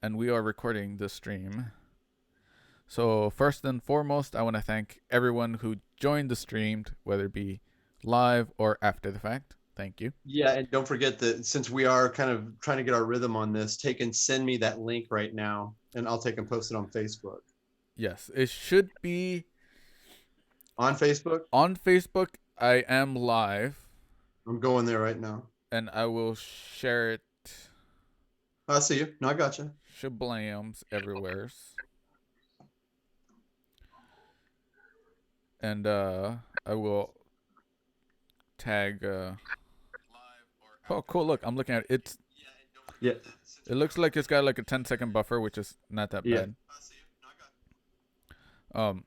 and we are recording this stream. So first and foremost, I want to thank everyone who joined the stream, whether it be live or after the fact. Thank you. Yeah, and don't forget that since we are kind of trying to get our rhythm on this, take and send me that link right now, and I'll take and post it on Facebook. Yes, it should be on Facebook. On Facebook, I am live. I'm going there right now, and I will share it. I see you. No, I got you. Shablams everywhere. And I will tag. Oh, cool! Look, I'm looking at it. Yeah. It looks like it's got like a 10-second buffer, which is not that bad. And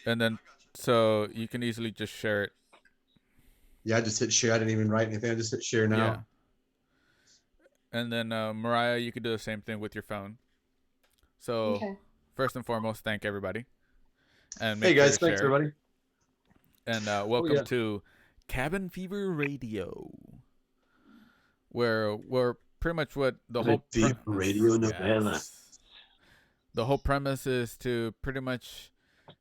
then so you can easily just share it. Yeah, I just hit share. I didn't even write anything. I just hit share now. Yeah. And then Moriah, you can do the same thing with your phone. So first and foremost, thank everybody. And hey guys, thanks everybody. And welcome to Cabin Fever Radio, where we're pretty much what the whole Radio Novela. Yes. The whole premise is to pretty much,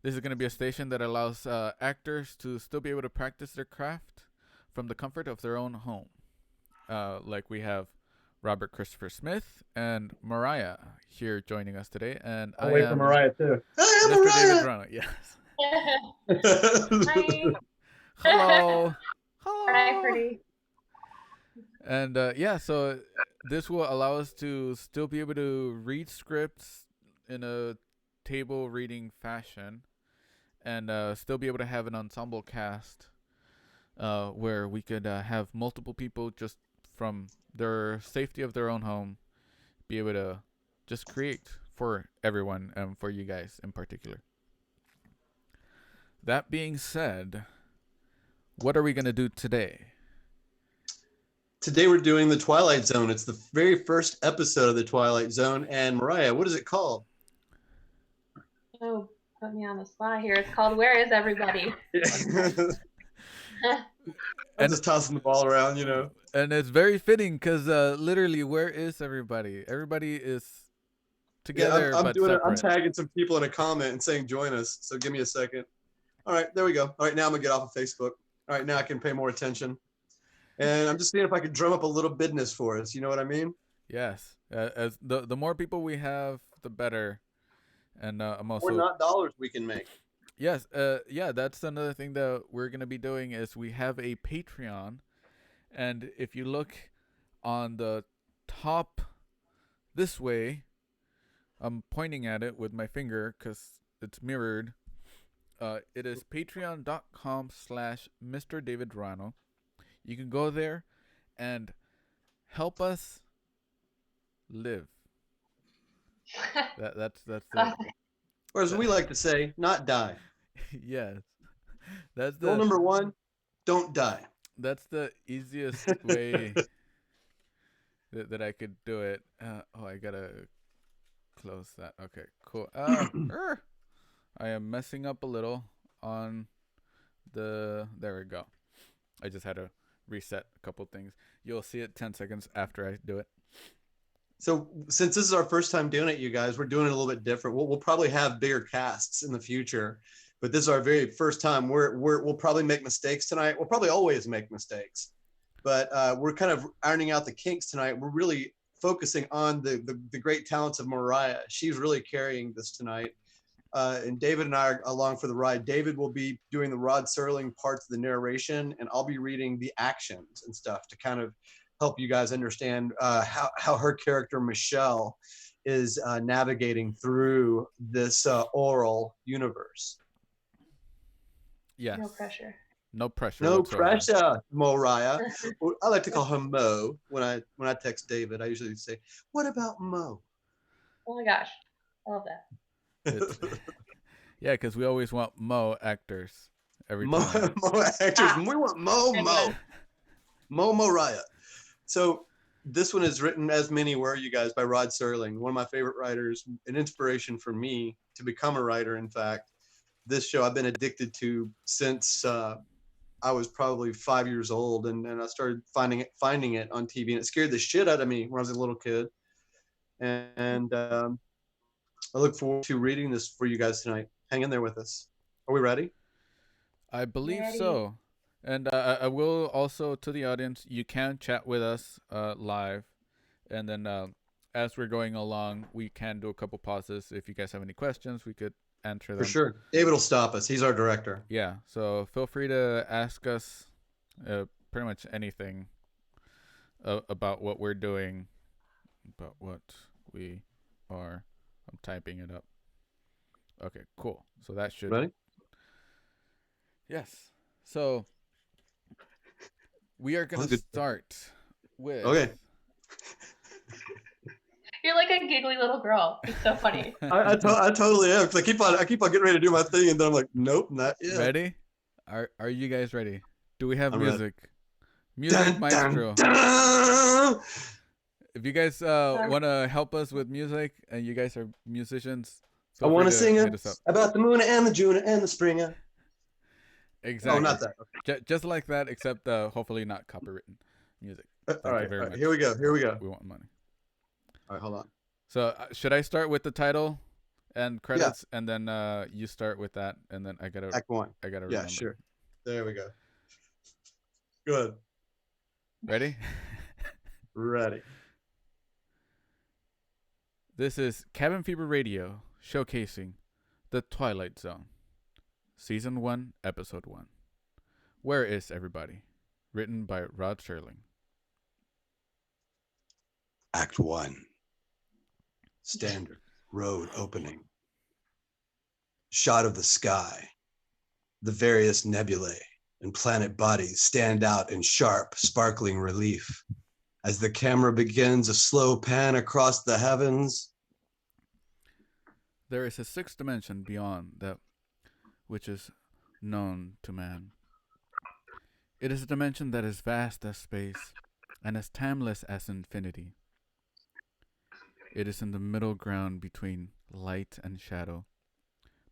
this is going to be a station that allows actors to still be able to practice their craft from the comfort of their own home. Like we have Robert Christopher Smith and Moriah here joining us today, and I'll wait for Moriah too. Hi, Mr. Moriah. David Ruano. Yes. Hi. Hello. Hi, pretty. And so this will allow us to still be able to read scripts in a table reading fashion, and still be able to have an ensemble cast where we could have multiple people just from their safety of their own home be able to just create for everyone and for you guys in particular. That being said, what are we going to do today? Today we're doing the Twilight Zone. It's the very first episode of the Twilight Zone. And Moriah, what is it called? Oh, put me on the spot here. It's called Where Is Everybody? I'm just tossing the ball around, you know. And it's very fitting because literally, where is everybody? Everybody is together, I'm but doing separate. I'm tagging some people in a comment and saying join us. So give me a second. All right, there we go. All right, now I'm gonna get off of Facebook. All right, now I can pay more attention. And I'm just seeing if I could drum up a little business for us. You know what I mean? Yes. As the more people we have, the better. And I'm also More not dollars we can make. Yes. Yeah. That's another thing that we're gonna be doing is we have a Patreon, and if you look on the top this way, I'm pointing at it with my finger because it's mirrored. It is patreon.com/Mr David Ruano. You can go there and help us live. That's Or as we like to say, not die. Yes. That's the Rule number one, don't die. That's the easiest way that I could do it. I gotta close that. Okay, cool. I am messing up a little on there we go. I just had to reset a couple things. You'll see it 10 seconds after I do it. So since this is our first time doing it, you guys, we're doing it a little bit different. We'll probably have bigger casts in the future, but this is our very first time. We'll probably make mistakes tonight. We'll probably always make mistakes, but we're kind of ironing out the kinks tonight. We're really focusing on the great talents of Moriah. She's really carrying this tonight. And David and I are along for the ride. David will be doing the Rod Serling parts of the narration, and I'll be reading the actions and stuff to kind of help you guys understand how her character Michelle is navigating through this oral universe. Yes. No pressure. No pressure. No whatsoever. pressure, Moriah. I like to call her Mo when I text David. I usually say, "What about Mo?" Oh my gosh, I love that. Yeah, because we always want Mo actors every time. Mo actors. We want Mo Moriah. So this one is written, as many were, you guys, by Rod Serling, one of my favorite writers, an inspiration for me to become a writer. In fact, this show I've been addicted to since I was probably 5 years old, and I started finding it on TV, and it scared the shit out of me when I was a little kid. And I look forward to reading this for you guys tonight. Hang in there with us. Are we ready? I believe Ready. so. And I will also, to the audience, you can chat with us live. And then as we're going along, we can do a couple pauses. If you guys have any questions, we could answer them. For sure. David will stop us. He's our director. Yeah, so feel free to ask us pretty much anything about what we're doing, about what we are. I'm typing it up. Okay, cool. So that should... Ready? Yes. So we are going to start with... Okay. You're like a giggly little girl. It's so funny. I totally am. 'Cause I keep on getting ready to do my thing, and then I'm like, nope, not yet. Ready? Are you guys ready? Do we have I'm music? Music, Dun, maestro. dun, dun. If you guys want to help us with music, and you guys are musicians, I want to sing hit us up. about the moon and the June and the spring. Exactly. Oh, not that. Okay. Just like that, except hopefully not copywritten music. All right. Much. Here we go. We want money. All right, hold on. So should I start with the title and credits, and then you start with that, and then I gotta Act 1. I gotta Yeah, remember. sure. There we go. Good. Ready? Ready. This is Cabin Fever Radio showcasing The Twilight Zone, Season 1, Episode 1. Where is Everybody? Written by Rod Serling. Act 1. Standard road opening. Shot of the sky. The various nebulae and planet bodies stand out in sharp, sparkling relief. As the camera begins a slow pan across the heavens, there is a sixth dimension beyond that which is known to man. It is a dimension that is vast as space and as timeless as infinity. It is in the middle ground between light and shadow,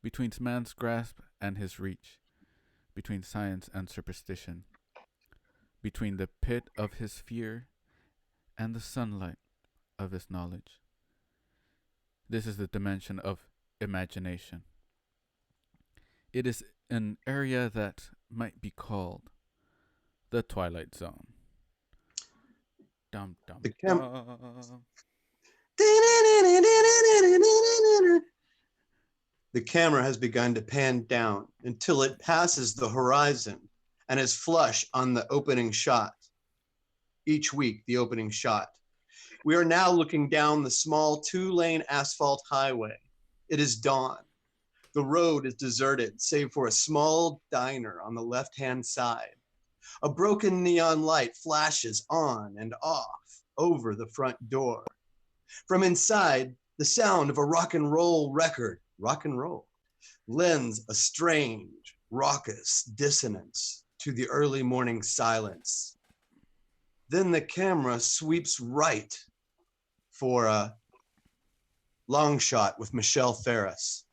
between man's grasp and his reach, between science and superstition, between the pit of his fear and the sunlight of his knowledge. This is the dimension of imagination. It is an area that might be called the Twilight Zone. Dum dum dum. The camera has begun to pan down until it passes the horizon and is flush on the opening shot. Each week, the opening shot. We are now looking down the small 2-lane asphalt highway. It is dawn. The road is deserted, save for a small diner on the left-hand side. A broken neon light flashes on and off over the front door. From inside, the sound of a rock and roll record, rock and roll, lends a strange, raucous dissonance to the early morning silence. Then the camera sweeps right for a long shot with Michelle Ferris,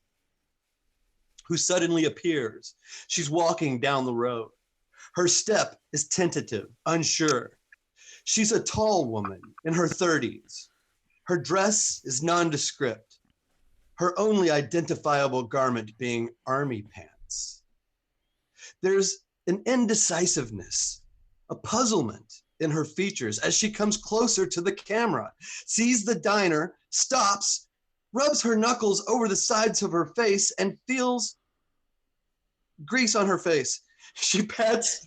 who suddenly appears. She's walking down the road. Her step is tentative, unsure. She's a tall woman in her 30s. Her dress is nondescript, her only identifiable garment being army pants. There's an indecisiveness, a puzzlement in her features as she comes closer to the camera, sees the diner, stops, rubs her knuckles over the sides of her face, and feels grease on her face. She pats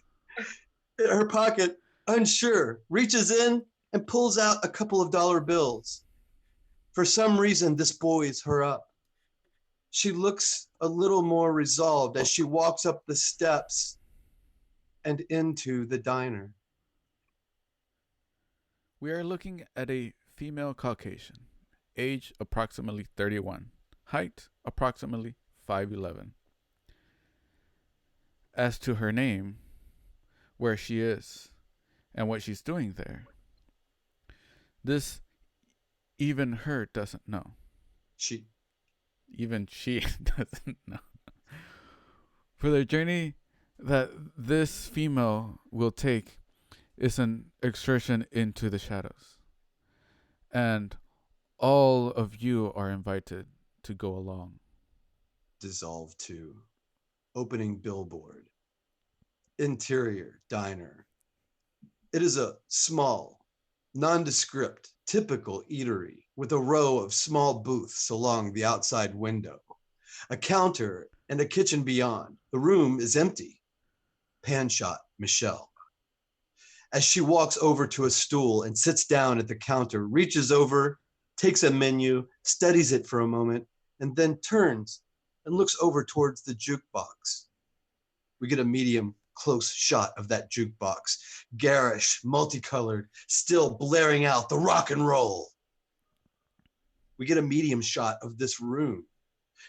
her pocket, unsure, reaches in and pulls out a couple of dollar bills. For some reason, this buoys her up. She looks a little more resolved as she walks up the steps and into the diner. We are looking at a female Caucasian, age approximately 31, height approximately 5'11". As to her name, where she is, and what she's doing there, this even her doesn't know. Even she doesn't know. For the journey that this female will take is an excursion into the shadows. And all of you are invited to go along. Dissolve 2. Opening billboard. Interior diner. It is a small, nondescript, typical eatery with a row of small booths along the outside window, a counter and a kitchen beyond. The room is empty. Pan shot Michelle. As she walks over to a stool and sits down at the counter, reaches over, takes a menu, studies it for a moment, and then turns and looks over towards the jukebox. We get a medium close shot of that jukebox, garish, multicolored, still blaring out the rock and roll. We get a medium shot of this room.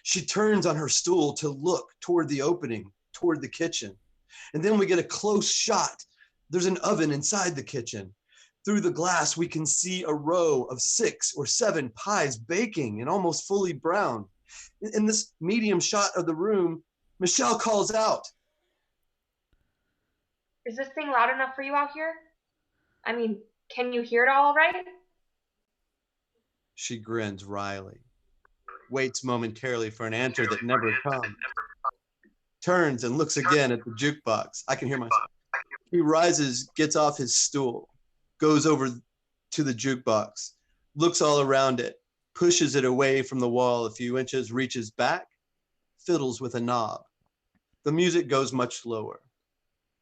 She turns on her stool to look toward the opening, toward the kitchen. And then we get a close shot. There's an oven inside the kitchen. Through the glass, we can see a row of 6 or 7 pies baking and almost fully brown. In this medium shot of the room, Michelle calls out, Is this thing loud enough for you out here? I mean, can you hear it all right? She grins wryly, waits momentarily for an answer that never comes, turns and looks again at the jukebox. I can hear myself. He rises, gets off his stool, goes over to the jukebox, looks all around it, pushes it away from the wall a few inches, reaches back, fiddles with a knob. The music goes much lower.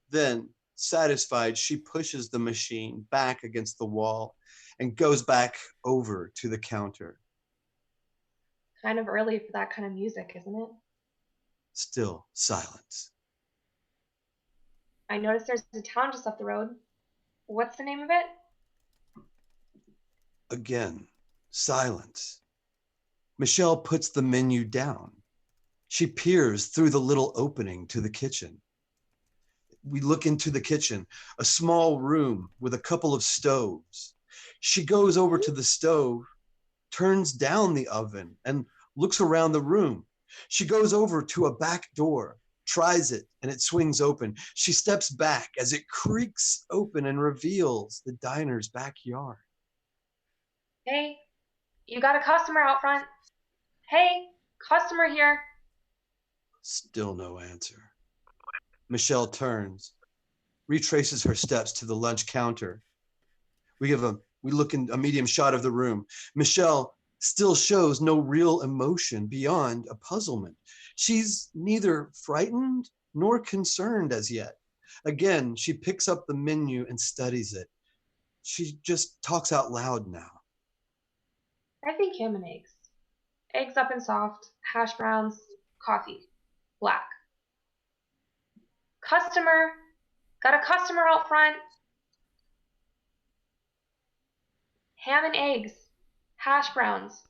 Then, satisfied, she pushes the machine back against the wall and goes back over to the counter. Kind of early for that kind of music, isn't it? Still silence. I noticed there's a town just up the road. What's the name of it? Again, silence. Michelle puts the menu down. She peers through the little opening to the kitchen. We look into the kitchen, a small room with a couple of stoves. She goes over to the stove, turns down the oven, and looks around the room. She goes over to a back door, tries it, and it swings open. She steps back as it creaks open and reveals the diner's backyard. Hey, you got a customer out front. Hey, customer here. Still no answer. Michelle turns, retraces her steps to the lunch counter. We look in a medium shot of the room. Michelle still shows no real emotion beyond a puzzlement. She's neither frightened nor concerned as yet. Again, she picks up the menu and studies it. She just talks out loud now. I think ham and eggs. Eggs up and soft, hash browns, coffee, black. Customer, got a customer out front. Ham and eggs, hash browns,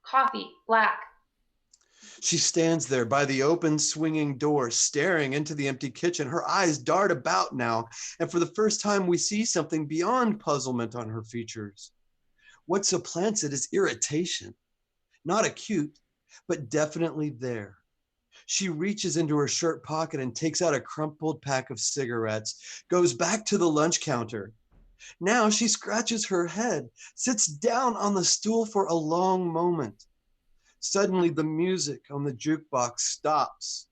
coffee, black. She stands there by the open swinging door, staring into the empty kitchen. Her eyes dart about now, and for the first time we see something beyond puzzlement on her features. What supplants it is irritation, not acute, but definitely there. She reaches into her shirt pocket and takes out a crumpled pack of cigarettes, goes back to the lunch counter. Now she scratches her head, sits down on the stool for a long moment. Suddenly the music on the jukebox stops.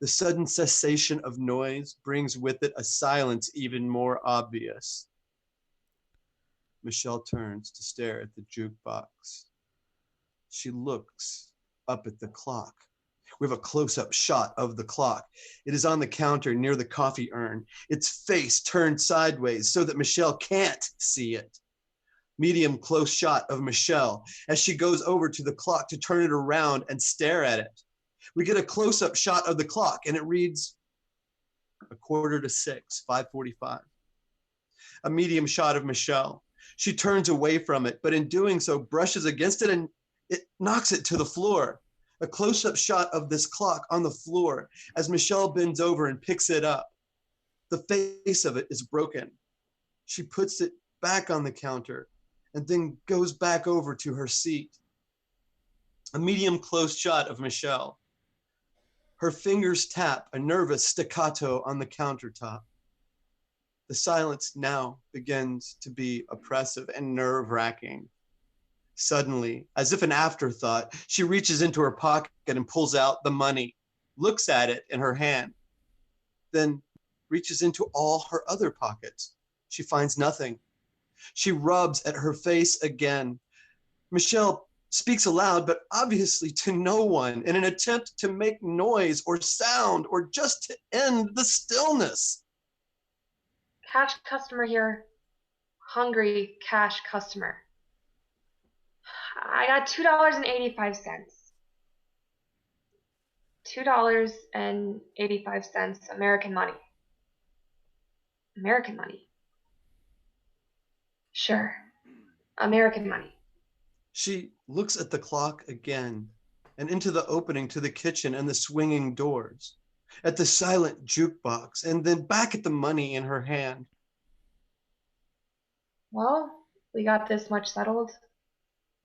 The sudden cessation of noise brings with it a silence even more obvious. Michelle turns to stare at the jukebox. She looks up at the clock. We have a close-up shot of the clock. It is on the counter near the coffee urn, its face turned sideways so that Michelle can't see it. Medium close shot of Michelle as she goes over to the clock to turn it around and stare at it. We get a close-up shot of the clock and it reads 5:45, 5:45. A medium shot of Michelle. She turns away from it, but in doing so brushes against it and it knocks it to the floor. A close-up shot of this clock on the floor as Michelle bends over and picks it up. The face of it is broken. She puts it back on the counter and then goes back over to her seat. A medium close shot of Michelle. Her fingers tap a nervous staccato on the countertop. The silence now begins to be oppressive and nerve-wracking. Suddenly, as if an afterthought, she reaches into her pocket and pulls out the money, looks at it in her hand, then reaches into all her other pockets. She finds nothing. She rubs at her face again. Michelle speaks aloud, but obviously to no one, in an attempt to make noise or sound or just to end the stillness. Cash customer here. Hungry cash customer. I got $2.85. $2.85 American money. American money. Sure. American money. She looks at the clock again and into the opening to the kitchen and the swinging doors, at the silent jukebox, and then back at the money in her hand. Well, we got this much settled.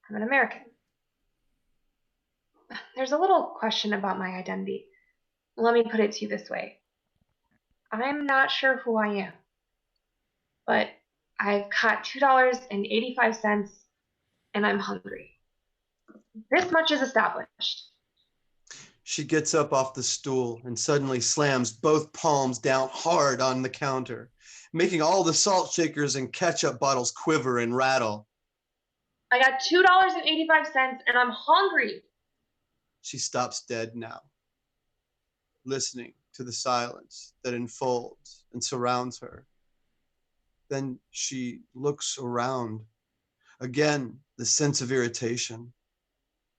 I'm an American. There's a little question about my identity. Let me put it to you this way. I'm not sure who I am, but I've got $2.85 and I'm hungry. This much is established. She gets up off the stool and suddenly slams both palms down hard on the counter, making all the salt shakers and ketchup bottles quiver and rattle. I got $2.85 and I'm hungry. She stops dead now, listening to the silence that enfolds and surrounds her. Then she looks around. Again, the sense of irritation.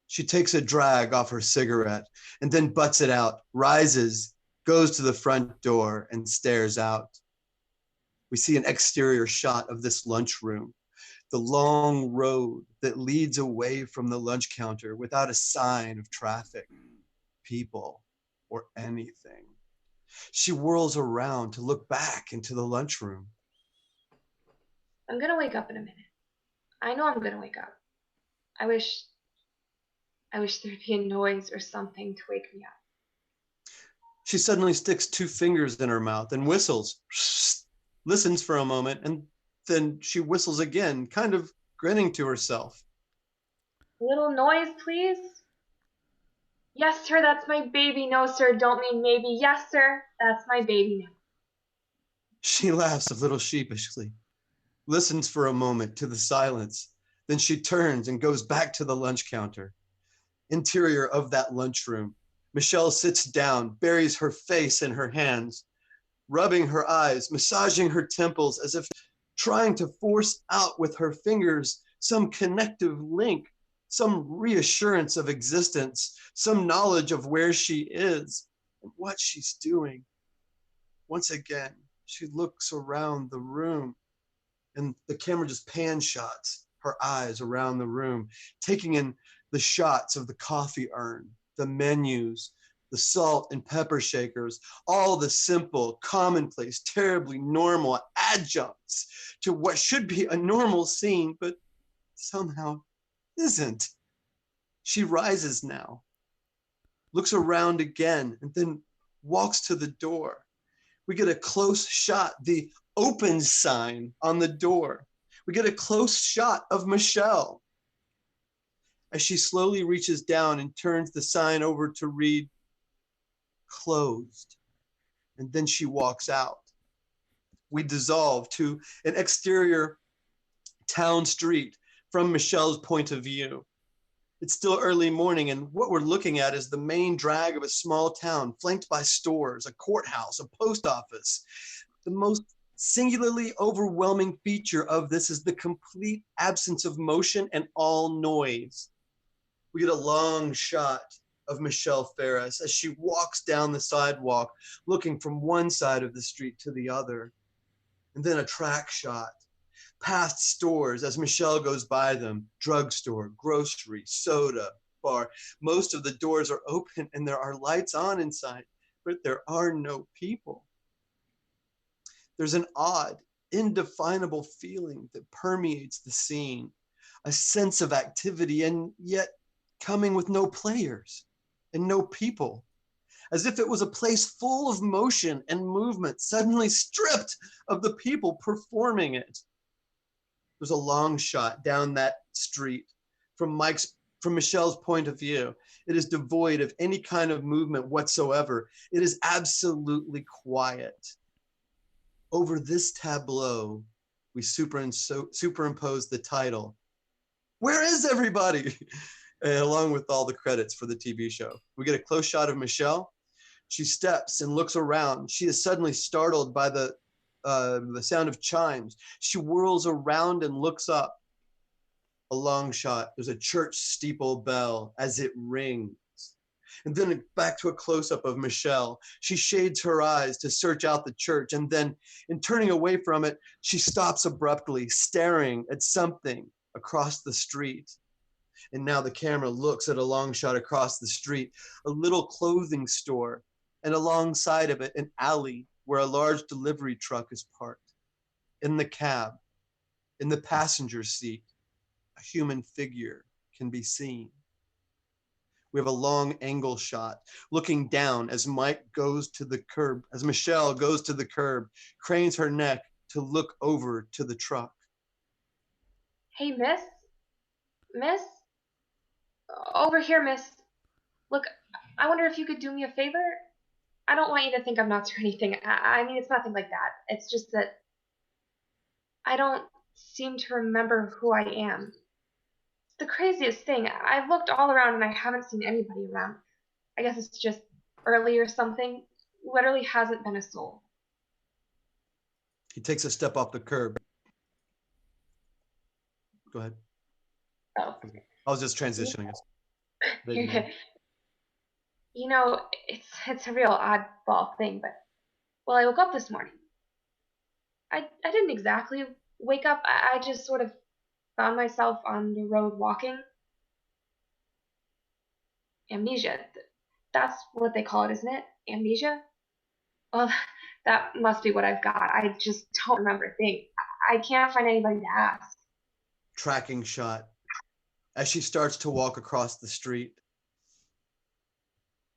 She takes a drag off her cigarette and then butts it out, rises, goes to the front door and stares out. We see an exterior shot of this lunchroom, the long road that leads away from the lunch counter without a sign of traffic, people, or anything. She whirls around to look back into the lunchroom. I'm gonna wake up in a minute. I know I'm gonna wake up. I wish there'd be a noise or something to wake me up. She suddenly sticks 2 fingers in her mouth and whistles, listens for a moment, and then she whistles again, kind of grinning to herself. A little noise, please? Yes, sir, that's my baby. No, sir, don't mean maybe. Yes, sir, that's my baby now. She laughs a little sheepishly, listens for a moment to the silence, then she turns and goes back to the lunch counter. Interior of that lunchroom, Michelle sits down, buries her face in her hands, rubbing her eyes, massaging her temples as if trying to force out with her fingers some connective link, some reassurance of existence, some knowledge of where she is and what she's doing. Once again, she looks around the room and the camera just pan shots her eyes around the room, taking in the shots of the coffee urn, the menus, the salt and pepper shakers, all the simple, commonplace, terribly normal adjuncts to what should be a normal scene, but somehow isn't. She rises now, looks around again, and then walks to the door. We get a close shot, the open sign on the door. We get a close shot of Michelle as she slowly reaches down and turns the sign over to read closed. And then she walks out. We dissolve to an exterior town street from Michelle's point of view. It's still early morning, and what we're looking at is the main drag of a small town flanked by stores, a courthouse, a post office. The most singularly overwhelming feature of this is the complete absence of motion and all noise. We get a long shot of Michelle Ferris as she walks down the sidewalk, looking from one side of the street to the other. And then a track shot past stores as Michelle goes by them, drugstore, grocery, soda, bar. Most of the doors are open and there are lights on inside, but there are no people. There's an odd, indefinable feeling that permeates the scene, a sense of activity, and yet coming with no players and no people. as if it was a place full of motion and movement, suddenly stripped of the people performing it. There's a long shot down that street from Michelle's point of view. It is devoid of any kind of movement whatsoever. It is absolutely quiet. Over this tableau, we superimpose the title, "Where is everybody?" along with all the credits for the TV show. We get a close shot of Michelle. She steps and looks around. She is suddenly startled by the sound of chimes. She whirls around and looks up. A long shot. There's a church steeple bell as it rings. And then back to a close-up of Michelle. She shades her eyes to search out the church, and then in turning away from it, she stops abruptly, staring at something across the street. And now the camera looks at a long shot across the street, a little clothing store, and alongside of it, an alley where a large delivery truck is parked. In the cab, in the passenger seat, a human figure can be seen. We have a long angle shot looking down as Michelle goes to the curb, cranes her neck to look over to the truck. Hey, miss? Miss? Over here, miss. Look, I wonder if you could do me a favor? I don't want you to think I'm nuts or anything. I mean, it's nothing like that. It's just that I don't seem to remember who I am. It's the craziest thing. I've looked all around and I haven't seen anybody around. I guess it's just early or something. Literally hasn't been a soul. He takes a step off the curb. Go ahead. Oh. I was just transitioning us. You know, it's a real oddball thing, but I woke up this morning. I didn't exactly wake up. I just sort of found myself on the road walking. Amnesia. That's what they call it, isn't it? Amnesia? Well, that must be what I've got. I just don't remember a thing. I can't find anybody to ask. Tracking shot as she starts to walk across the street.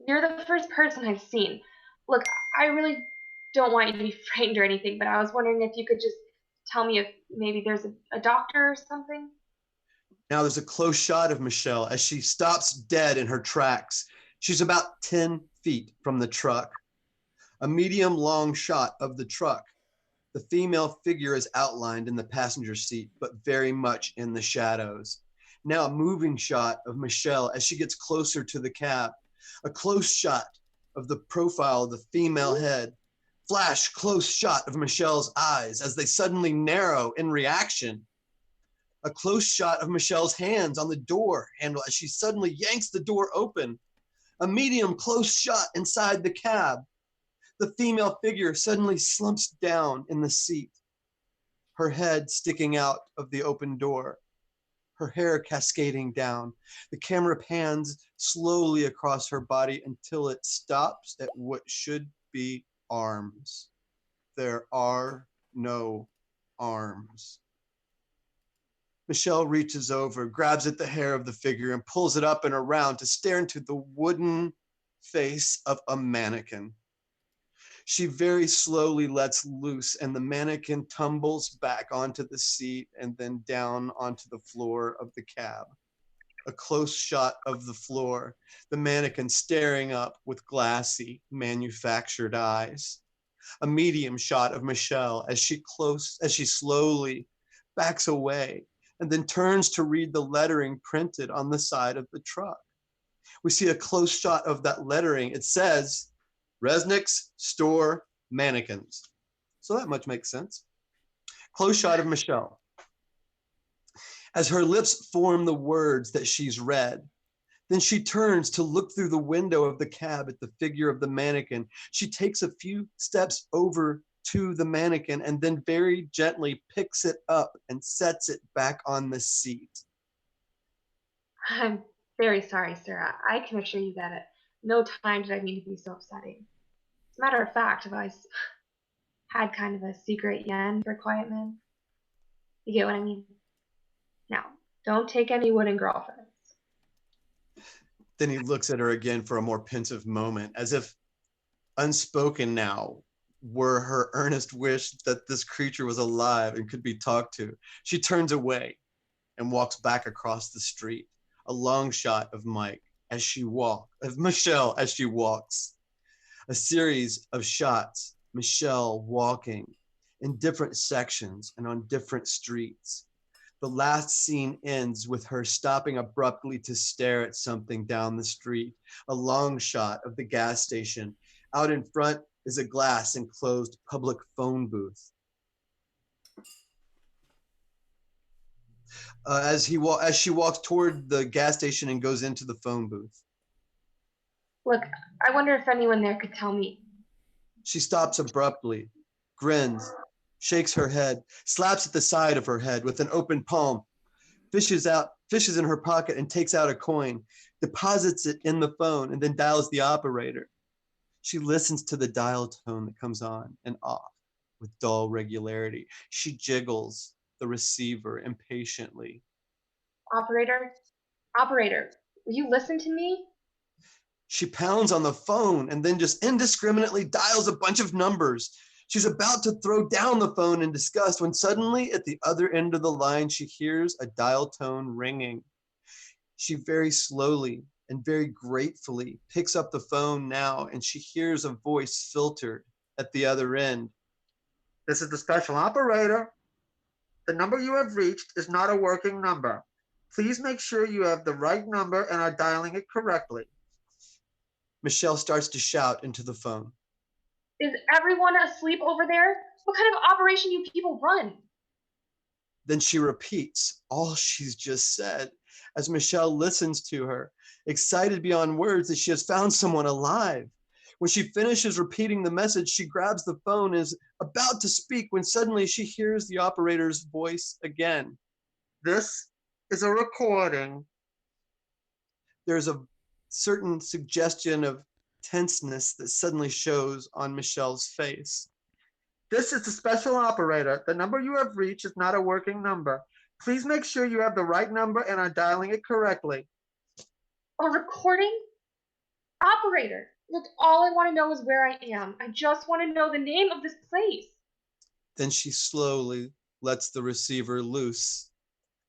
You're the first person I've seen. Look, I really don't want you to be frightened or anything, but I was wondering if you could just tell me if maybe there's a doctor or something. Now there's a close shot of Michelle as she stops dead in her tracks. She's about 10 feet from the truck. A medium long shot of the truck. The female figure is outlined in the passenger seat, but very much in the shadows. Now a moving shot of Michelle as she gets closer to the cab. A close shot of the profile of the female head. Flash close shot of Michelle's eyes as they suddenly narrow in reaction. A close shot of Michelle's hands on the door handle as she suddenly yanks the door open. A medium close shot inside the cab. The female figure suddenly slumps down in the seat, her head sticking out of the open door, her hair cascading down. The camera pans slowly across her body until it stops at what should be arms. There are no arms. Michelle reaches over, grabs at the hair of the figure and pulls it up and around to stare into the wooden face of a mannequin. She very slowly lets loose and the mannequin tumbles back onto the seat and then down onto the floor of the cab. A close shot of the floor, the mannequin staring up with glassy, manufactured eyes. A medium shot of Michelle as she slowly backs away and then turns to read the lettering printed on the side of the truck. We see a close shot of that lettering. It says, Resnick's Store Mannequins. So that much makes sense. Close shot of Michelle. As her lips form the words that she's read, then she turns to look through the window of the cab at the figure of the mannequin. She takes a few steps over to the mannequin and then very gently picks it up and sets it back on the seat. I'm very sorry, sir. I can assure you that at no time did I mean to be so upsetting. As a matter of fact, I've always had kind of a secret yen for quiet men. You get what I mean? Now, don't take any wooden girlfriends. Then he looks at her again for a more pensive moment, as if unspoken now were her earnest wish that this creature was alive and could be talked to. She turns away and walks back across the street, a long shot of Michelle as she walks. A series of shots, Michelle walking in different sections and on different streets. The last scene ends with her stopping abruptly to stare at something down the street, a long shot of the gas station. Out in front is a glass enclosed public phone booth. As she walks toward the gas station and goes into the phone booth. Look, I wonder if anyone there could tell me. She stops abruptly, grins, shakes her head, slaps at the side of her head with an open palm, fishes in her pocket and takes out a coin, deposits it in the phone, and then dials the operator. She listens to the dial tone that comes on and off with dull regularity. She jiggles the receiver impatiently. Operator, will you listen to me? She pounds on the phone and then just indiscriminately dials a bunch of numbers. She's about to throw down the phone in disgust when suddenly at the other end of the line, she hears a dial tone ringing. She very slowly and very gratefully picks up the phone now, and she hears a voice filtered at the other end. This is the special operator. The number you have reached is not a working number. Please make sure you have the right number and are dialing it correctly. Michelle starts to shout into the phone. Is everyone asleep over there? What kind of operation you people run? Then she repeats all she's just said as Michelle listens to her, excited beyond words that she has found someone alive. When she finishes repeating the message, she grabs the phone and is about to speak when suddenly she hears the operator's voice again. This is a recording. There's a certain suggestion of tenseness that suddenly shows on Michelle's face. This is the special operator. The number you have reached is not a working number. Please make sure you have the right number and are dialing it correctly. A recording? Operator, look, all I want to know is where I am. I just want to know the name of this place. Then she slowly lets the receiver loose,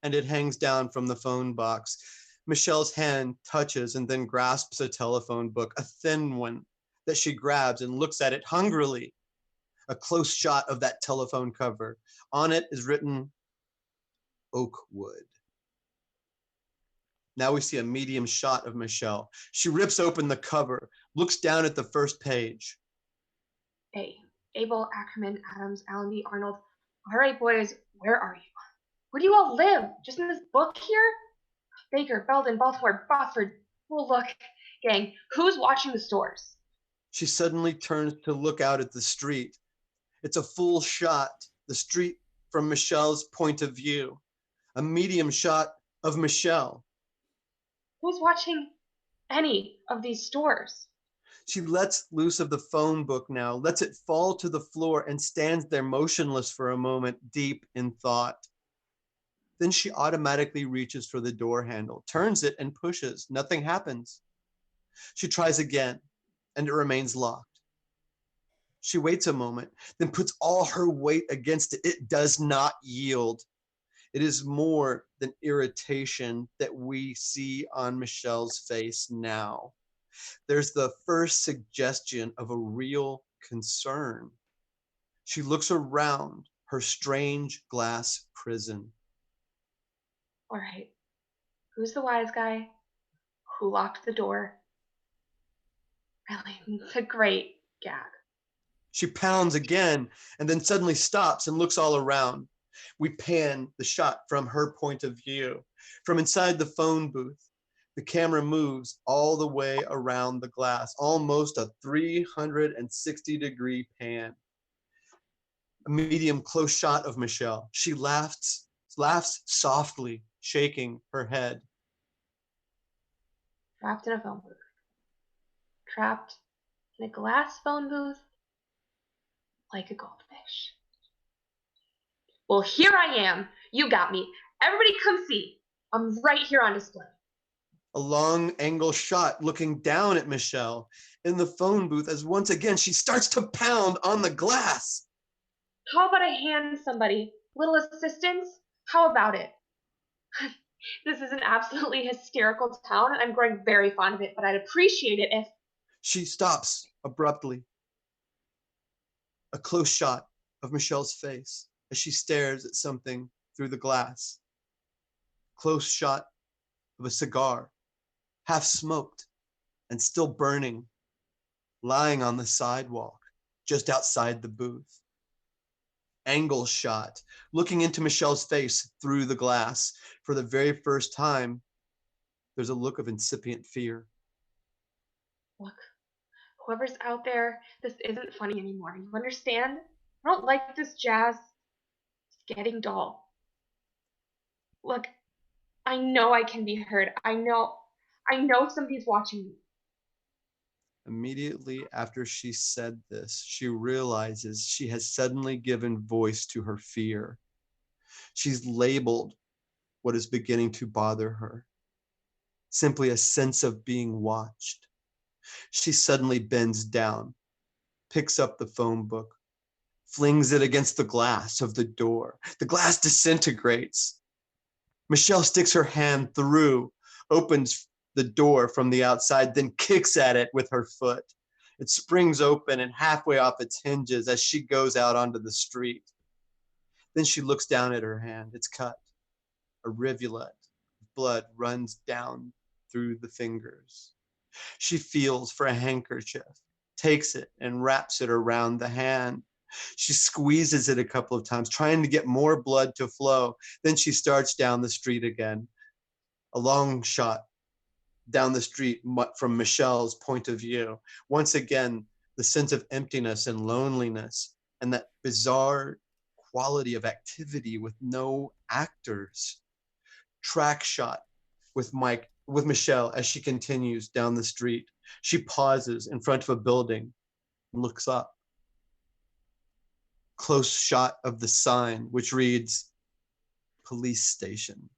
and it hangs down from the phone box. Michelle's hand touches and then grasps a telephone book, a thin one, that she grabs and looks at it hungrily. A close shot of that telephone cover. On it is written Oakwood. Now we see a medium shot of Michelle. She rips open the cover, looks down at the first page. Hey, Abel, Ackerman, Adams, Allenby, Arnold. All right, boys, where are you? Where do you all live? Just in this book here? Baker, Belden, Baltimore, Botsford. Well, look, gang, who's watching the stores? She suddenly turns to look out at the street. It's a full shot, the street from Michelle's point of view. A medium shot of Michelle. Who's watching any of these stores? She lets loose of the phone book now, lets it fall to the floor and stands there motionless for a moment, deep in thought. Then she automatically reaches for the door handle, turns it and pushes. Nothing happens. She tries again, and it remains locked. She waits a moment, then puts all her weight against it. It does not yield. It is more than irritation that we see on Michelle's face now. There's the first suggestion of a real concern. She looks around her strange glass prison. All right, who's the wise guy? Who locked the door? Really, it's a great gag. She pounds again and then suddenly stops and looks all around. We pan the shot from her point of view. From inside the phone booth, the camera moves all the way around the glass, almost a 360-degree pan. A medium close shot of Michelle. She laughs softly, shaking her head. Trapped in a phone booth. Trapped in a glass phone booth like a goldfish. Well, here I am. You got me. Everybody come see. I'm right here on display. A long angle shot looking down at Michelle in the phone booth as once again she starts to pound on the glass. How about I hand somebody? Little assistance? How about it? This is an absolutely hysterical town, and I'm growing very fond of it, but I'd appreciate it if... She stops abruptly. A close shot of Michelle's face as she stares at something through the glass. Close shot of a cigar, half smoked and still burning, lying on the sidewalk just outside the booth. Angle shot, looking into Michelle's face through the glass. For the very first time, there's a look of incipient fear. Look, whoever's out there, this isn't funny anymore. You understand? I don't like this jazz. It's getting dull. Look, I know I can be heard. I know somebody's watching me. Immediately after she said this, she realizes she has suddenly given voice to her fear. She's labeled what is beginning to bother her, simply a sense of being watched. She suddenly bends down, picks up the phone book, flings it against the glass of the door. The glass disintegrates. Michelle sticks her hand through, opens the door from the outside, then kicks at it with her foot. It springs open and halfway off its hinges as she goes out onto the street. Then she looks down at her hand. It's cut. A rivulet of blood runs down through the fingers. She feels for a handkerchief, takes it and wraps it around the hand. She squeezes it a couple of times, trying to get more blood to flow. Then she starts down the street again. A long shot down the street from Michelle's point of view. Once again, the sense of emptiness and loneliness and that bizarre quality of activity with no actors. Track shot with Michelle as she continues down the street. She pauses in front of a building and looks up. Close shot of the sign, which reads, police station.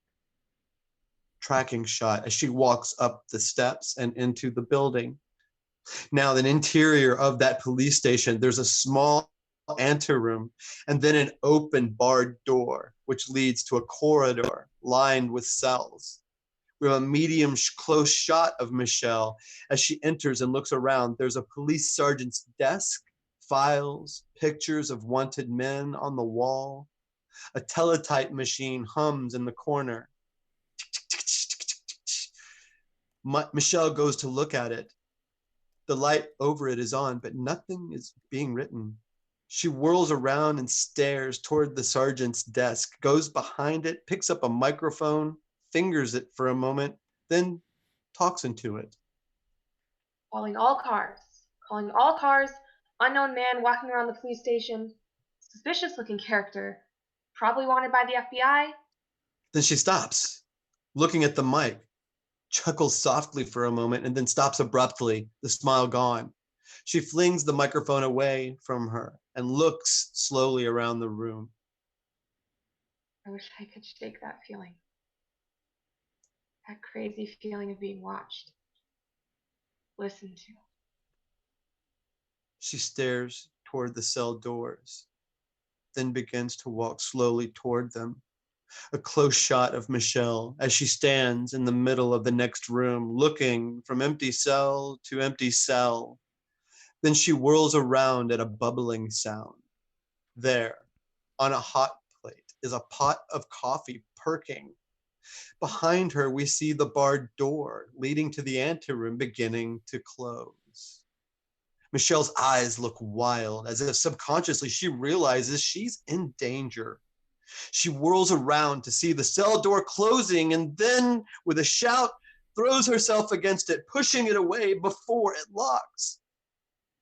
Tracking shot as she walks up the steps and into the building. Now, the interior of that police station, there's a small anteroom and then an open barred door, which leads to a corridor lined with cells. We have a medium close shot of Michelle as she enters and looks around. There's a police sergeant's desk, files, pictures of wanted men on the wall. A teletype machine hums in the corner. Michelle goes to look at it. The light over it is on, but nothing is being written. She whirls around and stares toward the sergeant's desk, goes behind it, picks up a microphone, fingers it for a moment, then talks into it. Calling all cars, unknown man walking around the police station, suspicious looking character, probably wanted by the FBI. Then she stops, looking at the mic, chuckles softly for a moment, and then stops abruptly, the smile gone. She flings the microphone away from her and looks slowly around the room. I wish I could shake that feeling. That crazy feeling of being watched. Listened to. She stares toward the cell doors, then begins to walk slowly toward them. A close shot of Michelle as she stands in the middle of the next room, looking from empty cell to empty cell. Then she whirls around at a bubbling sound. There, on a hot plate, is a pot of coffee perking. Behind her, we see the barred door leading to the anteroom beginning to close. Michelle's eyes look wild, as if subconsciously she realizes she's in danger. She whirls around to see the cell door closing and then, with a shout, throws herself against it, pushing it away before it locks.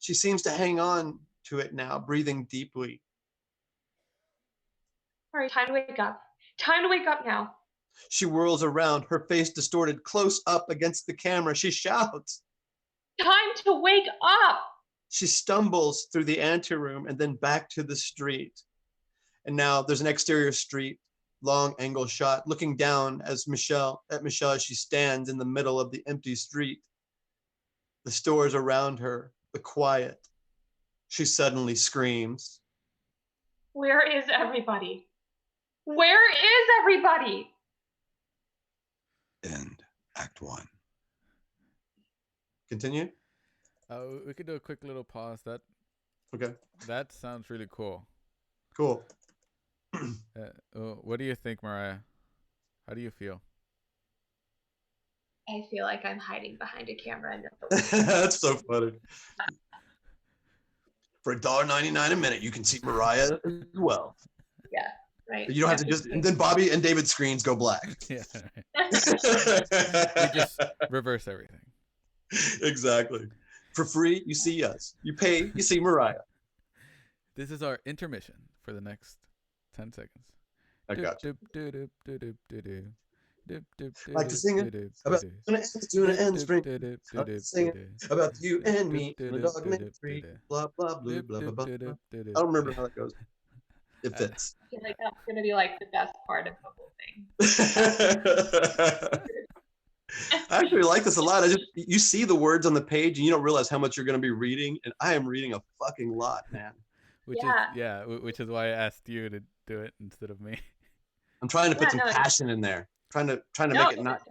She seems to hang on to it now, breathing deeply. All right, time to wake up. Time to wake up now. She whirls around, her face distorted close up against the camera. She shouts. Time to wake up! She stumbles through the anteroom and then back to the street. And now there's an exterior street long angle shot, looking down at Michelle as she stands in the middle of the empty street. The stores around her, the quiet. She suddenly screams. Where is everybody? Where is everybody? End Act 1. Continue. We could do a quick little pause. Okay. That sounds really cool. Cool. What do you think, Moriah? How do you feel? I feel like I'm hiding behind a camera. That's so funny. For $1.99 a minute, you can see Moriah as well. Yeah, right. You don't have to just, and then Bobby and David's screens go black. Yeah. We just reverse everything. Exactly. For free, you see us. You pay, you see Moriah. This is our intermission for the next 10 seconds. I got you. Like to sing it about tuna and spring. Sing it about you and me and the dog named Free. Blah blah blah blah blah blah. I don't remember how it goes. It fits. I feel like that's gonna be like the best part of the whole thing. I actually like this a lot. You see the words on the page and you don't realize how much you're going to be reading, and I am reading a fucking lot, man. Which is why I asked you to do it instead of me. I'm trying to put some passion in there. Trying to make it not.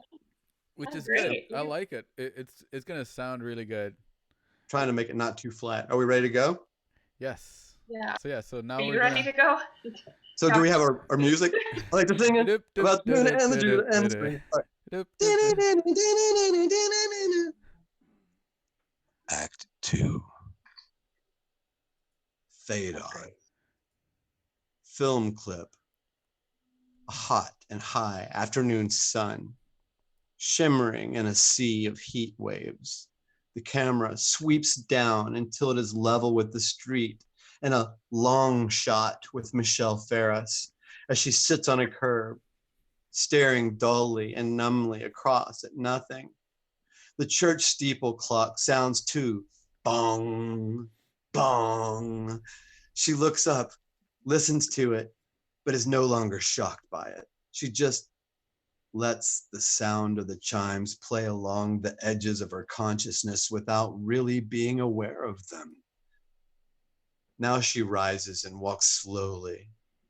Which is great. Good. I like it. It's going to sound really good. Trying to make it not too flat. Are we ready to go? Yes. Yeah. So now are you ready to go? So do we have our music? I like to sing it about tuna and the spring. Act 2. Fade on. Film clip. A hot and high afternoon sun, shimmering in a sea of heat waves. The camera sweeps down until it is level with the street, and a long shot with Michelle Ferris as she sits on a curb, staring dully and numbly across at nothing. The church steeple clock sounds too. Bong, bong. She looks up, listens to it, but is no longer shocked by it. She just lets the sound of the chimes play along the edges of her consciousness without really being aware of them. Now she rises and walks slowly,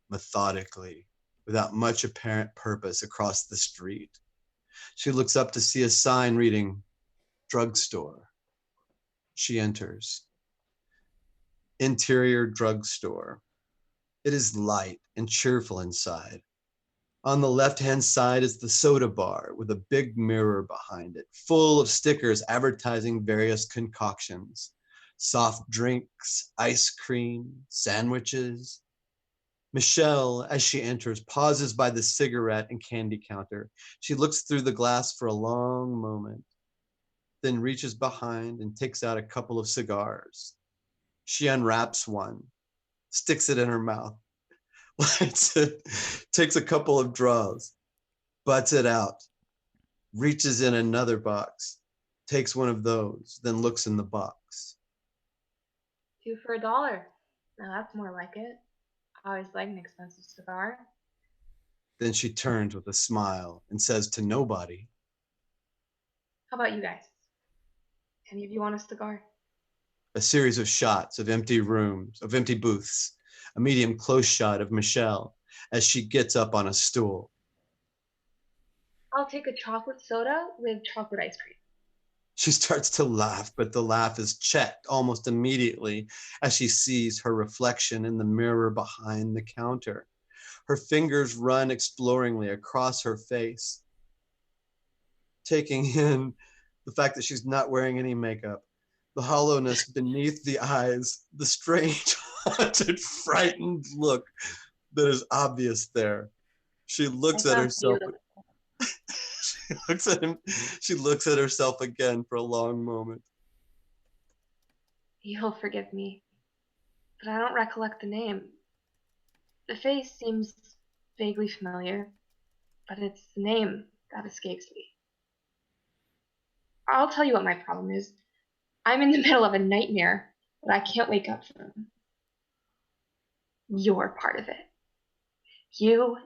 methodically, without much apparent purpose across the street. She looks up to see a sign reading, drugstore. She enters. Interior drugstore. It is light and cheerful inside. On the left-hand side is the soda bar with a big mirror behind it, full of stickers advertising various concoctions, soft drinks, ice cream, sandwiches. Michelle, as she enters, pauses by the cigarette and candy counter. She looks through the glass for a long moment, then reaches behind and takes out a couple of cigars. She unwraps one, sticks it in her mouth, lights it, takes a couple of draws, butts it out, reaches in another box, takes one of those, then looks in the box. 2 for $1. Now that's more like it. I always like an expensive cigar. Then she turns with a smile and says to nobody, how about you guys? Any of you want a cigar? A series of shots of empty rooms, of empty booths, a medium close shot of Michelle as she gets up on a stool. I'll take a chocolate soda with chocolate ice cream. She starts to laugh, but the laugh is checked almost immediately as she sees her reflection in the mirror behind the counter. Her fingers run exploringly across her face, taking in the fact that she's not wearing any makeup, the hollowness beneath the eyes, the strange, haunted, frightened look that is obvious there. She looks at herself. She looks at him. She looks at herself again for a long moment. You'll forgive me, but I don't recollect the name. The face seems vaguely familiar, but it's the name that escapes me. I'll tell you what my problem is. I'm in the middle of a nightmare that I can't wake up from. You're part of it. You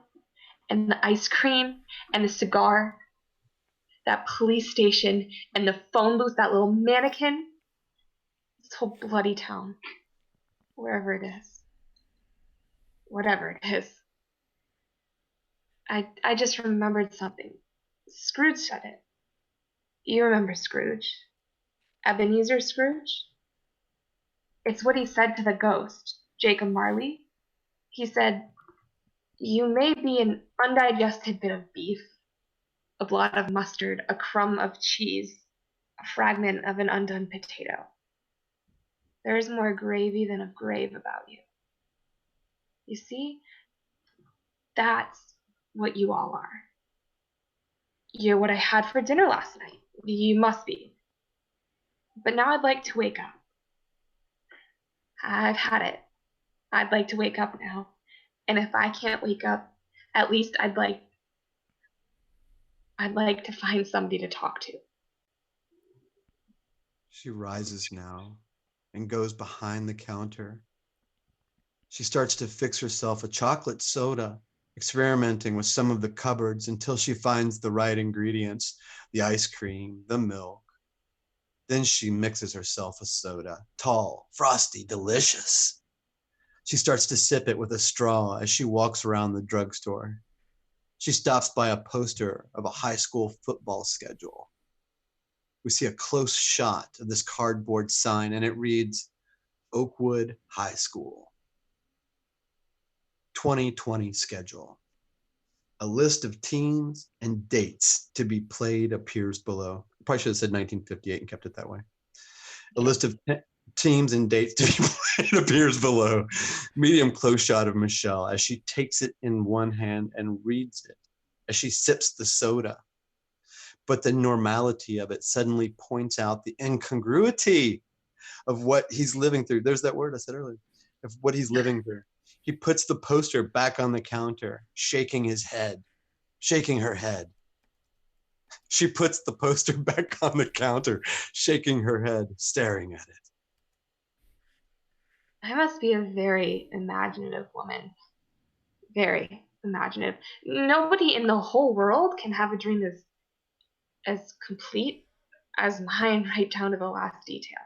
and the ice cream and the cigar, that police station and the phone booth, that little mannequin, this whole bloody town, wherever it is, whatever it is. I just remembered something. Scrooge said it. You remember Scrooge? Ebenezer Scrooge? It's what he said to the ghost, Jacob Marley. He said, "You may be an undigested bit of beef, a blot of mustard, a crumb of cheese, a fragment of an undone potato. There is more gravy than a grave about you." You see, that's what you all are. You're what I had for dinner last night. You must be. But now I'd like to wake up. I've had it. I'd like to wake up now. And if I can't wake up, at least I'd like to find somebody to talk to. She rises now and goes behind the counter. She starts to fix herself a chocolate soda, experimenting with some of the cupboards until she finds the right ingredients, the ice cream, the milk. Then she mixes herself a soda, tall, frosty, delicious. She starts to sip it with a straw as she walks around the drugstore. She stops by a poster of a high school football schedule. We see a close shot of this cardboard sign, and it reads, Oakwood High School. 2020 schedule. A list of teams and dates to be played appears below. Probably should have said 1958 and kept it that way. A list of teams and dates to be played appears below. Medium close shot of Michelle as she takes it in one hand and reads it as she sips the soda. But the normality of it suddenly points out the incongruity of what he's living through. There's that word I said earlier, of what he's living through. He puts the poster back on the counter, shaking her head. She puts the poster back on the counter, shaking her head, staring at it. I must be a very imaginative woman. Very imaginative. Nobody in the whole world can have a dream as complete as mine, right down to the last detail.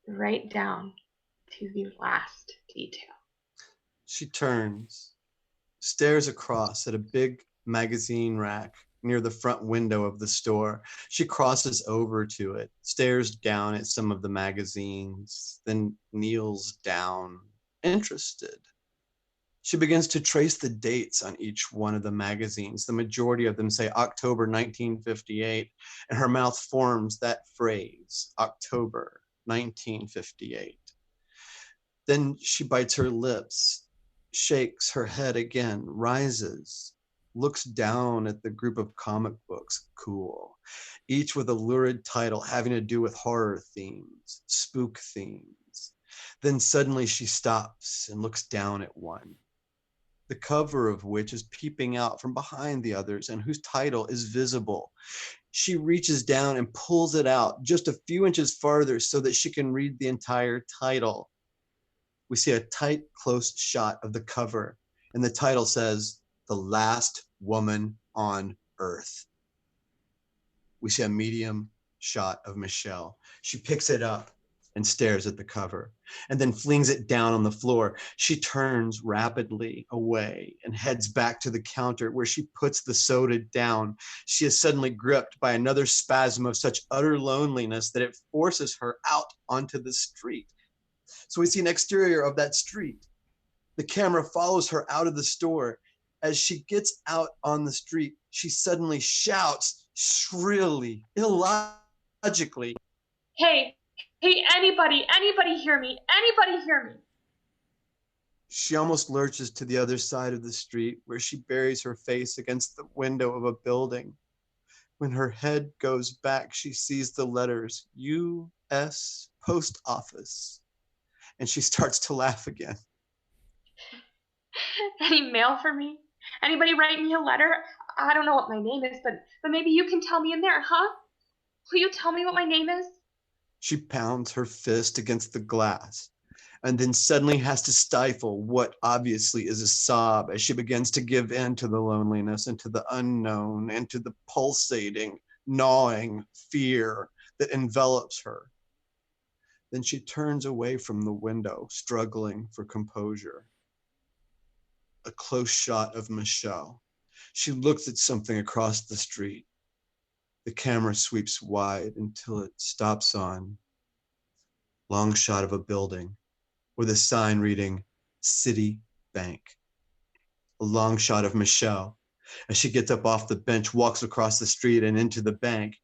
Right down to the last detail. She turns, stares across at a big magazine rack near the front window of the store. She crosses over to it, stares down at some of the magazines, then kneels down, interested. She begins to trace the dates on each one of the magazines. The majority of them say October 1958, and her mouth forms that phrase, October 1958. Then she bites her lips, shakes her head again, rises, looks down at the group of comic books, cool, each with a lurid title having to do with horror themes, spook themes. Then suddenly she stops and looks down at one, the cover of which is peeping out from behind the others and whose title is visible. She reaches down and pulls it out just a few inches farther so that she can read the entire title. We see a tight, close shot of the cover, and the title says, The Last Woman on Earth. We see a medium shot of Michelle. She picks it up and stares at the cover, and then flings it down on the floor. She turns rapidly away and heads back to the counter where she puts the soda down. She is suddenly gripped by another spasm of such utter loneliness that it forces her out onto the street. So we see an exterior of that street. The camera follows her out of the store. As she gets out on the street, she suddenly shouts shrilly, illogically, Hey, anybody hear me? Anybody hear me? She almost lurches to the other side of the street where she buries her face against the window of a building. When her head goes back, she sees the letters U.S. Post Office, and she starts to laugh again. Any mail for me? Anybody write me a letter? I don't know what my name is, but maybe you can tell me in there, huh? Will you tell me what my name is? She pounds her fist against the glass and then suddenly has to stifle what obviously is a sob as she begins to give in to the loneliness and to the unknown and to the pulsating, gnawing fear that envelops her. Then she turns away from the window, struggling for composure. A close shot of Michelle. She looks at something across the street. The camera sweeps wide until it stops on long shot of a building with a sign reading City Bank. A long shot of Michelle as she gets up off the bench, walks across the street and into the bank.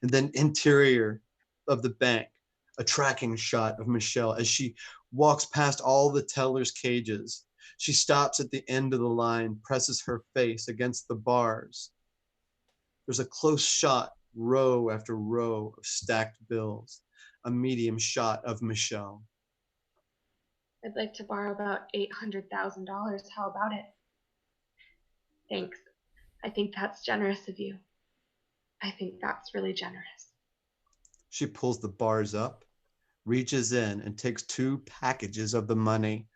And then interior of the bank, a tracking shot of Michelle as she walks past all the tellers' cages. She stops at the end of the line, presses her face against the bars. There's a close shot, row after row of stacked bills, a medium shot of Michelle. I'd like to borrow about $800,000. How about it? Thanks. I think that's generous of you. I think that's really generous. She pulls the bars up, reaches in and takes 2 packages of the money.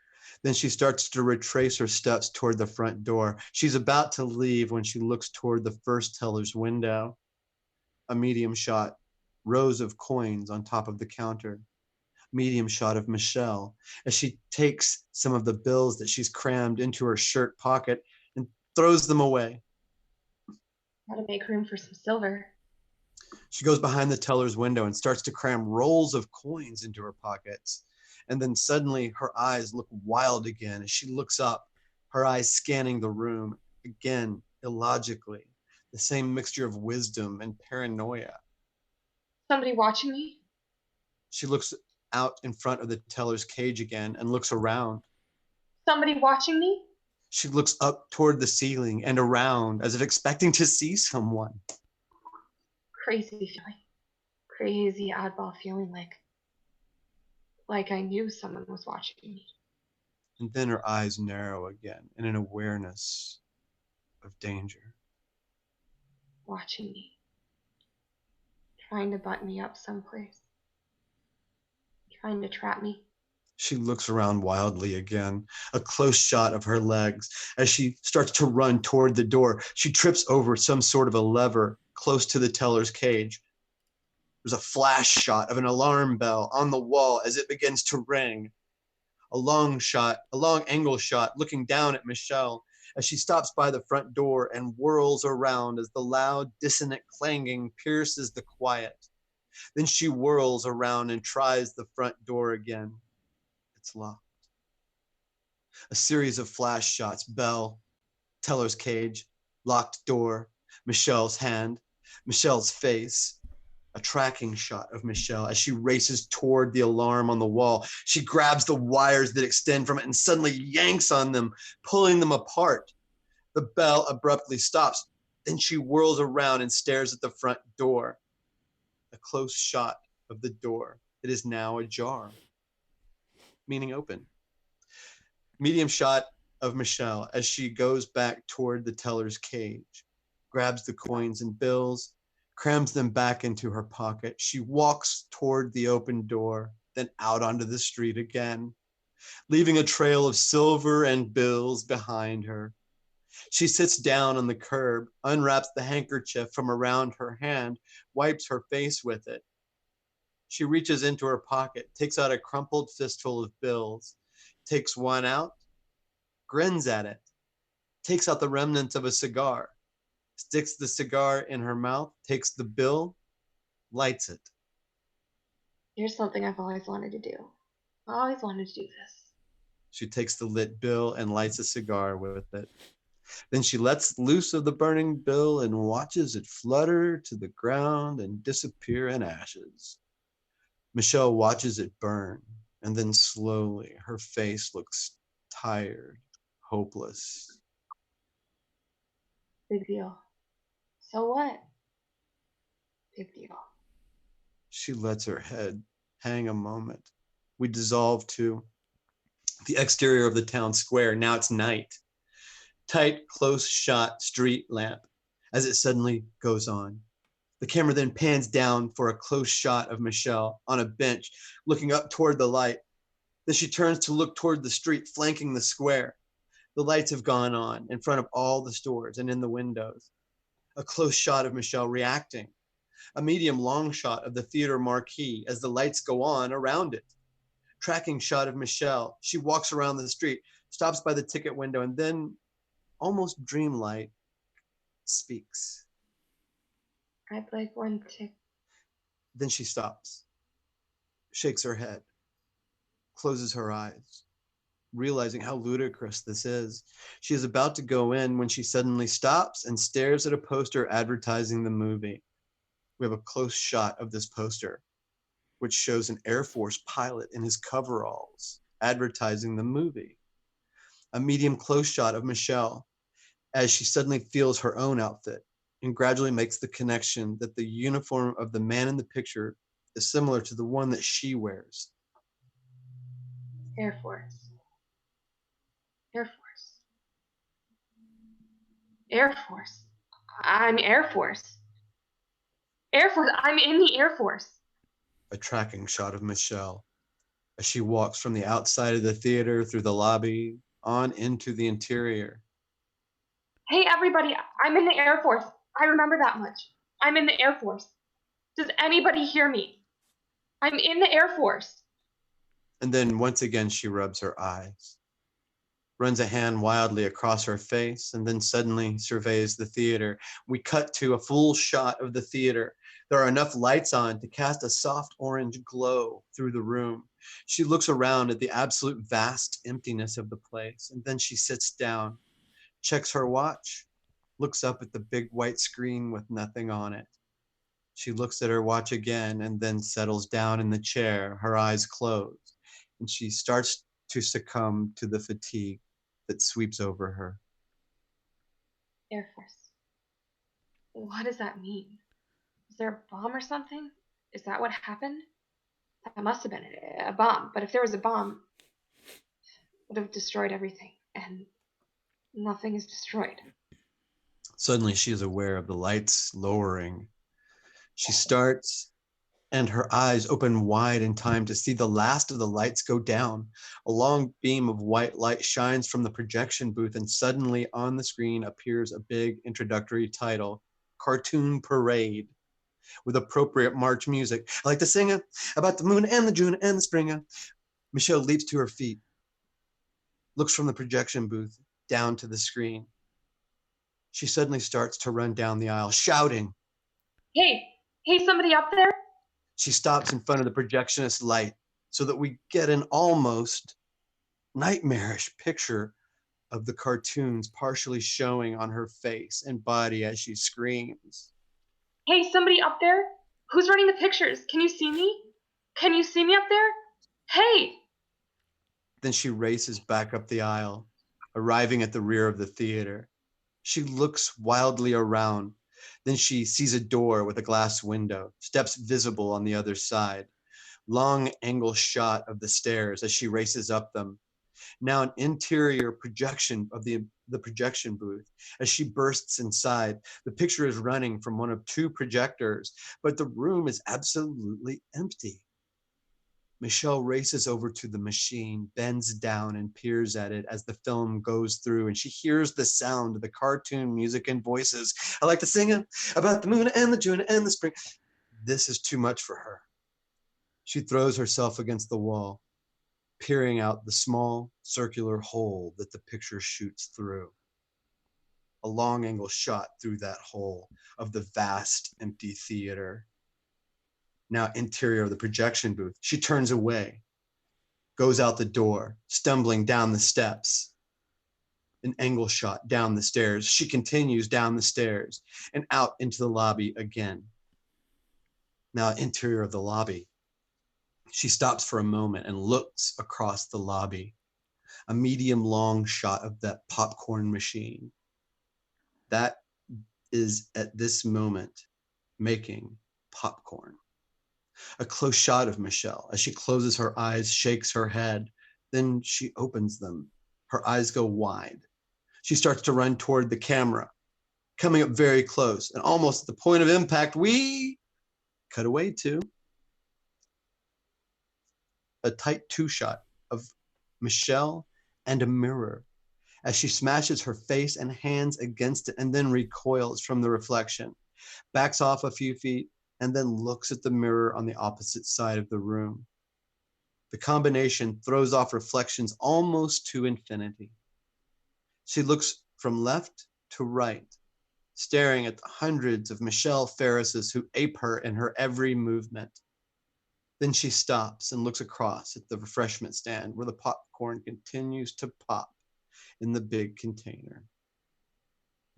Then she starts to retrace her steps toward the front door. She's about to leave when she looks toward the first teller's window. A medium shot, rows of coins on top of the counter. Medium shot of Michelle as she takes some of the bills that she's crammed into her shirt pocket and throws them away. Gotta make room for some silver. She goes behind the teller's window and starts to cram rolls of coins into her pockets. And then suddenly her eyes look wild again as she looks up, her eyes scanning the room, again, illogically, the same mixture of wisdom and paranoia. Somebody watching me? She looks out in front of the teller's cage again and looks around. Somebody watching me? She looks up toward the ceiling and around as if expecting to see someone. Crazy feeling. Crazy oddball feeling like I knew someone was watching me. And then her eyes narrow again in an awareness of danger. Watching me. Trying to button me up someplace. Trying to trap me. She looks around wildly again, a close shot of her legs. As she starts to run toward the door, she trips over some sort of a lever close to the teller's cage. There's a flash shot of an alarm bell on the wall as it begins to ring. A long angle shot looking down at Michelle as she stops by the front door and whirls around as the loud, dissonant clanging pierces the quiet. Then she whirls around and tries the front door again. It's locked. A series of flash shots, bell, teller's cage, locked door, Michelle's hand, Michelle's face. A tracking shot of Michelle as she races toward the alarm on the wall. She grabs the wires that extend from it and suddenly yanks on them, pulling them apart. The bell abruptly stops. Then she whirls around and stares at the front door. A close shot of the door. It is now ajar, meaning open. Medium shot of Michelle as she goes back toward the teller's cage, grabs the coins and bills, crams them back into her pocket. She walks toward the open door, then out onto the street again, leaving a trail of silver and bills behind her. She sits down on the curb, unwraps the handkerchief from around her hand, wipes her face with it. She reaches into her pocket, takes out a crumpled fistful of bills, takes one out, grins at it, takes out the remnants of a cigar, sticks the cigar in her mouth, takes the bill, lights it. Here's something I've always wanted to do. I always wanted to do this. She takes the lit bill and lights a cigar with it. Then she lets loose of the burning bill and watches it flutter to the ground and disappear in ashes. Michelle watches it burn, and then slowly her face looks tired, hopeless. Big deal. So what? Big deal. She lets her head hang a moment. We dissolve to the exterior of the town square. Now it's night. Tight, close shot street lamp as it suddenly goes on. The camera then pans down for a close shot of Michelle on a bench, looking up toward the light. Then she turns to look toward the street flanking the square. The lights have gone on in front of all the stores and in the windows. A close shot of Michelle reacting. A medium long shot of the theater marquee as the lights go on around it. Tracking shot of Michelle. She walks around the street, stops by the ticket window, and then, almost dreamlike, speaks. I'd like one ticket. Then she stops, shakes her head, closes her eyes, realizing how ludicrous this is. She is about to go in when she suddenly stops and stares at a poster advertising the movie. We have a close shot of this poster, which shows an Air Force pilot in his coveralls advertising the movie. A medium close shot of Michelle as she suddenly feels her own outfit and gradually makes the connection that the uniform of the man in the picture is similar to the one that she wears. Air Force. Air Force. Air Force. I'm Air Force. Air Force. I'm in the Air Force. A tracking shot of Michelle as she walks from the outside of the theater through the lobby on into the interior. Hey, everybody. I'm in the Air Force. I remember that much. I'm in the Air Force. Does anybody hear me? I'm in the Air Force. And then once again, she rubs her eyes, runs a hand wildly across her face, and then suddenly surveys the theater. We cut to a full shot of the theater. There are enough lights on to cast a soft orange glow through the room. She looks around at the absolute vast emptiness of the place, and then she sits down, checks her watch, looks up at the big white screen with nothing on it. She looks at her watch again and then settles down in the chair, her eyes closed, and she starts to succumb to the fatigue that sweeps over her. Air Force. What does that mean? Is there a bomb or something? Is that what happened? That must have been a bomb. But if there was a bomb, it would have destroyed everything. And nothing is destroyed. Suddenly she is aware of the lights lowering. She starts, and her eyes open wide in time to see the last of the lights go down. A long beam of white light shines from the projection booth, and suddenly on the screen appears a big introductory title, Cartoon Parade, with appropriate March music. I like to sing about the moon and the June and the spring. Michelle leaps to her feet, looks from the projection booth down to the screen. She suddenly starts to run down the aisle, shouting. Hey, somebody up there? She stops in front of the projectionist light so that we get an almost nightmarish picture of the cartoons partially showing on her face and body as she screams. Hey, somebody up there? Who's running the pictures? Can you see me? Can you see me up there? Hey! Then she races back up the aisle, arriving at the rear of the theater. She looks wildly around. Then she sees a door with a glass window, steps visible on the other side. Long angle shot of the stairs as she races up them. Now an interior projection of the projection booth. As she bursts inside, the picture is running from one of two projectors, but the room is absolutely empty. Michelle races over to the machine, bends down and peers at it as the film goes through, and she hears the sound of the cartoon music and voices. I like to sing about the moon and the June and the spring. This is too much for her. She throws herself against the wall, peering out the small circular hole that the picture shoots through. A long angle shot through that hole of the vast empty theater. Now interior of the projection booth. She turns away, goes out the door, stumbling down the steps. An angle shot down the stairs. She continues down the stairs and out into the lobby again. Now interior of the lobby. She stops for a moment and looks across the lobby. A medium long shot of that popcorn machine. That is at this moment making popcorn. A close shot of Michelle as she closes her eyes, shakes her head. Then she opens them. Her eyes go wide. She starts to run toward the camera, coming up very close. And almost at the point of impact, we cut away to a tight two shot of Michelle, and a mirror as she smashes her face and hands against it and then recoils from the reflection, backs off a few feet, and then looks at the mirror on the opposite side of the room. The combination throws off reflections almost to infinity. She looks from left to right, staring at the hundreds of Michelle Ferrises who ape her in her every movement. Then she stops and looks across at the refreshment stand where the popcorn continues to pop in the big container.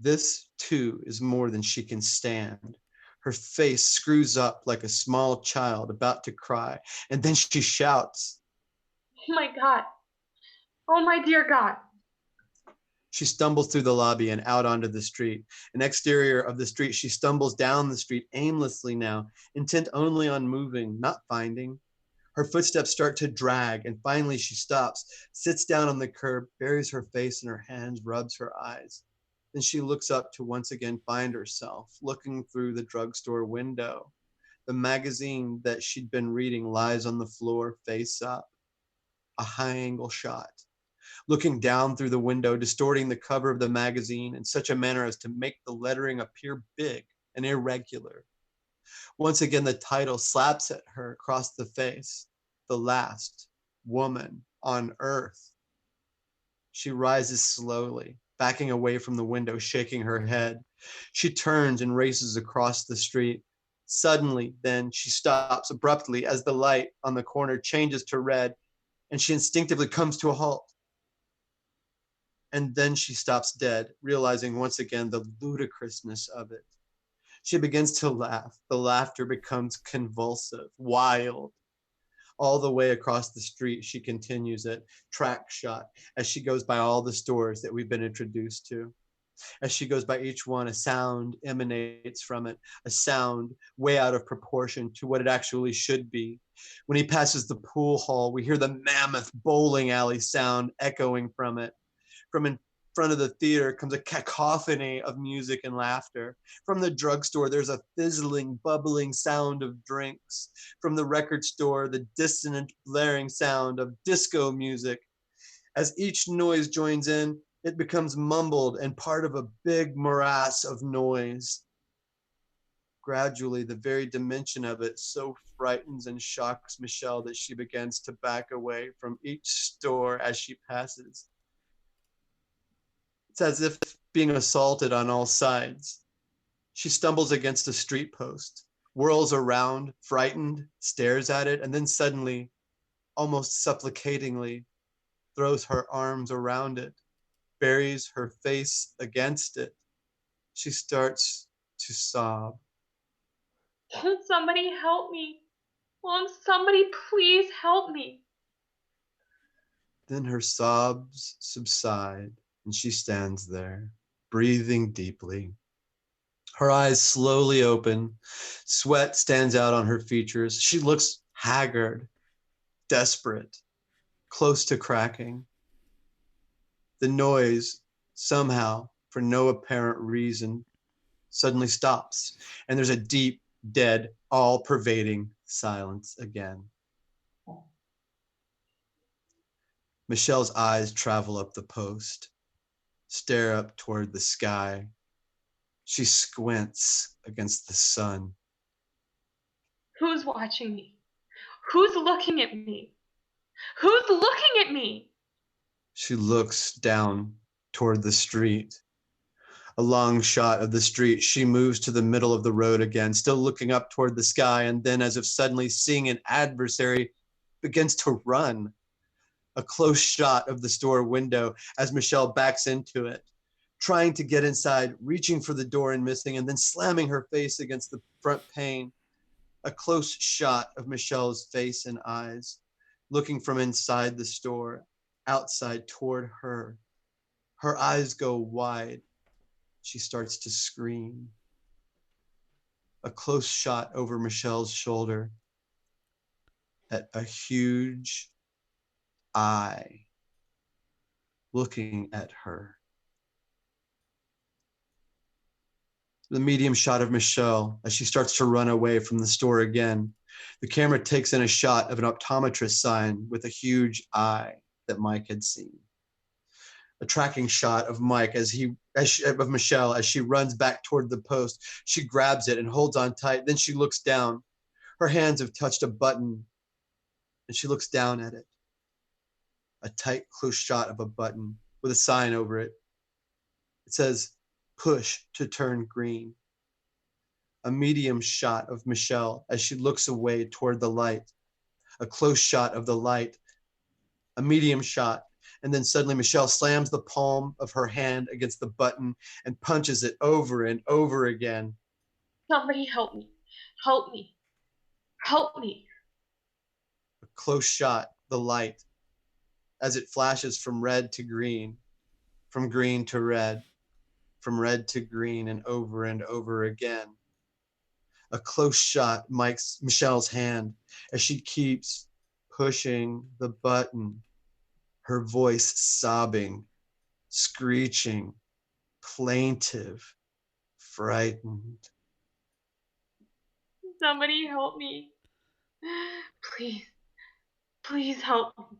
This, too, is more than she can stand. Her face screws up like a small child about to cry, and then she shouts, "Oh my God. Oh my dear God." She stumbles through the lobby and out onto the street. An exterior of the street, she stumbles down the street aimlessly now, intent only on moving, not finding. Her footsteps start to drag, and finally she stops, sits down on the curb, buries her face in her hands, rubs her eyes. Then she looks up to once again find herself, looking through the drugstore window. The magazine that she'd been reading lies on the floor, face up. A high-angle shot. Looking down through the window, distorting the cover of the magazine in such a manner as to make the lettering appear big and irregular. Once again, the title slaps at her across the face, The Last Woman on Earth. She rises slowly, backing away from the window, shaking her head. She turns and races across the street. Suddenly, then, she stops abruptly as the light on the corner changes to red, and she instinctively comes to a halt. And then she stops dead, realizing once again the ludicrousness of it. She begins to laugh. The laughter becomes convulsive, wild. All the way across the street, she continues it, track shot, as she goes by all the stores that we've been introduced to. As she goes by each one, a sound emanates from it, a sound way out of proportion to what it actually should be. When he passes the pool hall, we hear the mammoth bowling alley sound echoing from it. From in front of the theater comes a cacophony of music and laughter. From the drugstore, there's a fizzling, bubbling sound of drinks. From the record store, the dissonant, blaring sound of disco music. As each noise joins in, it becomes mumbled and part of a big morass of noise. Gradually, the very dimension of it so frightens and shocks Michelle that she begins to back away from each store as she passes. It's as if being assaulted on all sides. She stumbles against a street post, whirls around, frightened, stares at it, and then suddenly, almost supplicatingly, throws her arms around it, buries her face against it. She starts to sob. "Can somebody help me? Won't somebody please help me?" Then her sobs subside, and she stands there, breathing deeply. Her eyes slowly open. Sweat stands out on her features. She looks haggard, desperate, close to cracking. The noise, somehow, for no apparent reason, suddenly stops, and there's a deep, dead, all-pervading silence again. Michelle's eyes travel up the post, stare up toward the sky. She squints against the sun. Who's watching me? Who's looking at me? Who's looking at me? She looks down toward the street. A long shot of the street. She moves to the middle of the road again, still looking up toward the sky, and then, as if suddenly seeing an adversary, begins to run. A close shot of the store window as Michelle backs into it, trying to get inside, reaching for the door and missing, and then slamming her face against the front pane. A close shot of Michelle's face and eyes, looking from inside the store, outside toward her. Her eyes go wide. She starts to scream. A close shot over Michelle's shoulder at a huge eye looking at her. The medium shot of Michelle as she starts to run away from the store again. The camera takes in a shot of an optometrist sign with a huge eye. that Mike had seen. A tracking shot of Michelle as she runs back toward the post. She grabs it and holds on tight. Then she looks down. Her hands have touched a button, and she looks down at it. A tight, close shot of a button with a sign over it. It says, "Push to turn green." A medium shot of Michelle as she looks away toward the light. A close shot of the light. A medium shot. And then suddenly Michelle slams the palm of her hand against the button and punches it over and over again. Somebody help me. Help me. Help me. A close shot, the light, as it flashes from red to green, from green to red, from red to green, and over again. A close shot, Michelle's hand, as she keeps pushing the button, her voice sobbing, screeching, plaintive, frightened. Somebody help me. Please. Please help me.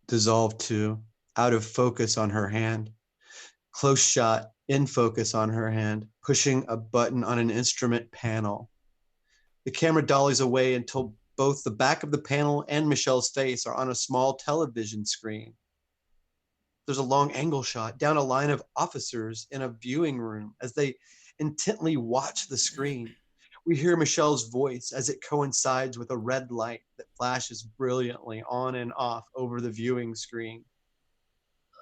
Dissolve to, out of focus on her hand. Close shot, in focus on her hand, pushing a button on an instrument panel. The camera dollies away until both the back of the panel and Michelle's face are on a small television screen. There's a long angle shot down a line of officers in a viewing room as they intently watch the screen. We hear Michelle's voice as it coincides with a red light that flashes brilliantly on and off over the viewing screen.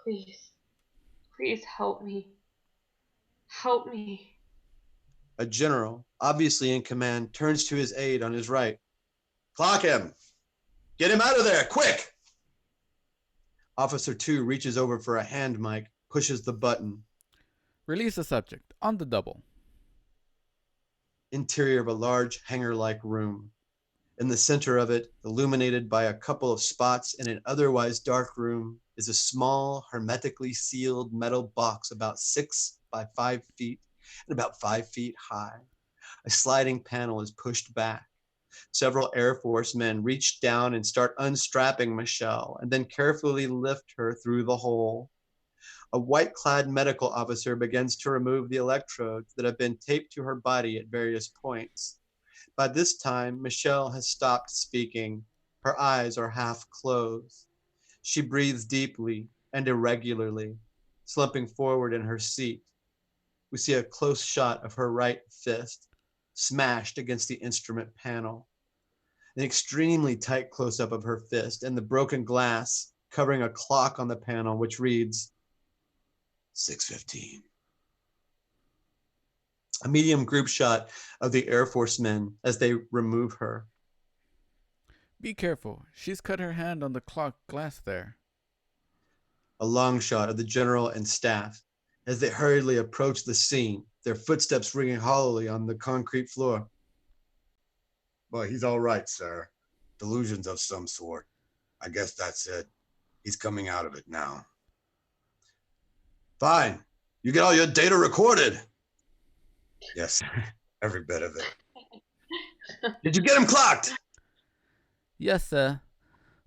Please. Please help me. Help me. A general, obviously in command, turns to his aide on his right. "Clock him! Get him out of there, quick!" Officer 2 reaches over for a hand mic, pushes the button. Release the subject on the double. Interior of a large hangar-like room. In the center of it, illuminated by a couple of spots in an otherwise dark room, is a small, hermetically sealed metal box about 6 by 5 feet and about 5 feet high. A sliding panel is pushed back. Several Air Force men reach down and start unstrapping Michelle and then carefully lift her through the hole. A white-clad medical officer begins to remove the electrodes that have been taped to her body at various points. By this time, Michelle has stopped speaking. Her eyes are half closed. She breathes deeply and irregularly, slumping forward in her seat. We see a close shot of her right fist, smashed against the instrument panel. An extremely tight close-up of her fist and the broken glass covering a clock on the panel, which reads 6:15. A medium group shot of the Air Force men as they remove her. Be careful. She's cut her hand on the clock glass there. A long shot of the general and staff as they hurriedly approach the scene, their footsteps ringing hollowly on the concrete floor. Well, he's all right, sir. Delusions of some sort. I guess that's it. He's coming out of it now. Fine. You get all your data recorded. Yes, every bit of it. Did you get him clocked? Yes, sir.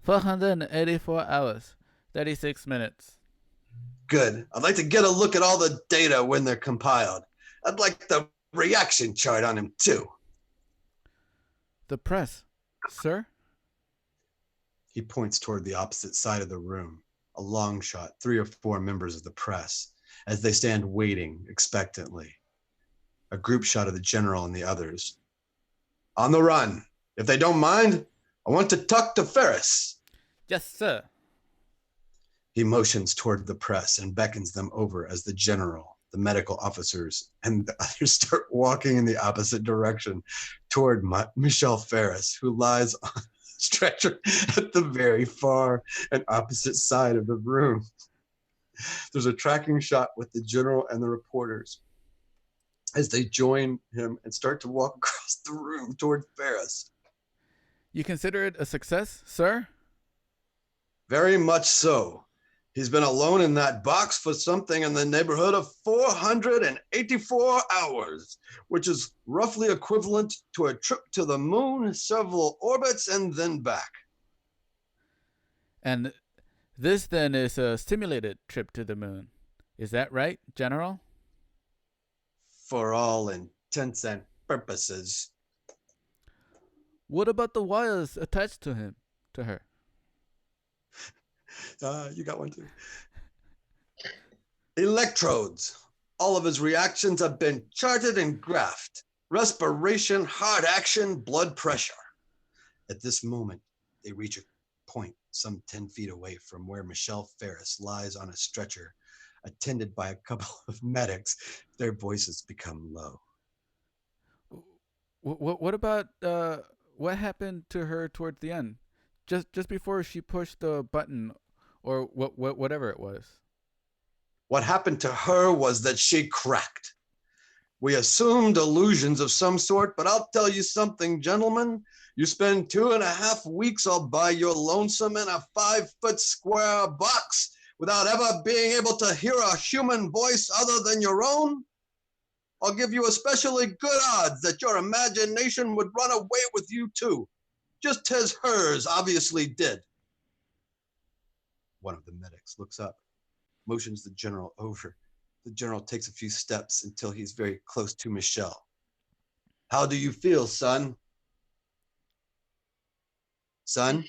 484 hours, 36 minutes. Good. I'd like to get a look at all the data when they're compiled. I'd like the reaction chart on him, too. The press, sir? He points toward the opposite side of the room. A long shot, 3 or 4 members of the press, as they stand waiting expectantly. A group shot of the general and the others. On the run. If they don't mind, I want to talk to Ferris. Yes, sir. He motions toward the press and beckons them over as the general, the medical officers, and the others start walking in the opposite direction toward Michelle Ferris, who lies on a stretcher at the very far and opposite side of the room. There's a tracking shot with the general and the reporters as they join him and start to walk across the room toward Ferris. You consider it a success, sir? Very much so. He's been alone in that box for something in the neighborhood of 484 hours, which is roughly equivalent to a trip to the moon, several orbits, and then back. And this then is a simulated trip to the moon. Is that right, General? For all intents and purposes. What about the wires attached to her? You got one too. Electrodes. All of his reactions have been charted and graphed. Respiration, heart action, blood pressure. At this moment, they reach a point some 10 feet away from where Michelle Ferris lies on a stretcher, attended by a couple of medics. Their voices become low. What about what happened to her towards the end? Just before she pushed the button or whatever it was. What happened to her was that she cracked. We assumed illusions of some sort, but I'll tell you something, gentlemen. You spend 2.5 weeks all by your lonesome in a 5-foot square box without ever being able to hear a human voice other than your own. I'll give you especially good odds that your imagination would run away with you too, just as hers obviously did. One of the medics looks up, motions the general over. The general takes a few steps until he's very close to Michelle. How do you feel, son? Son?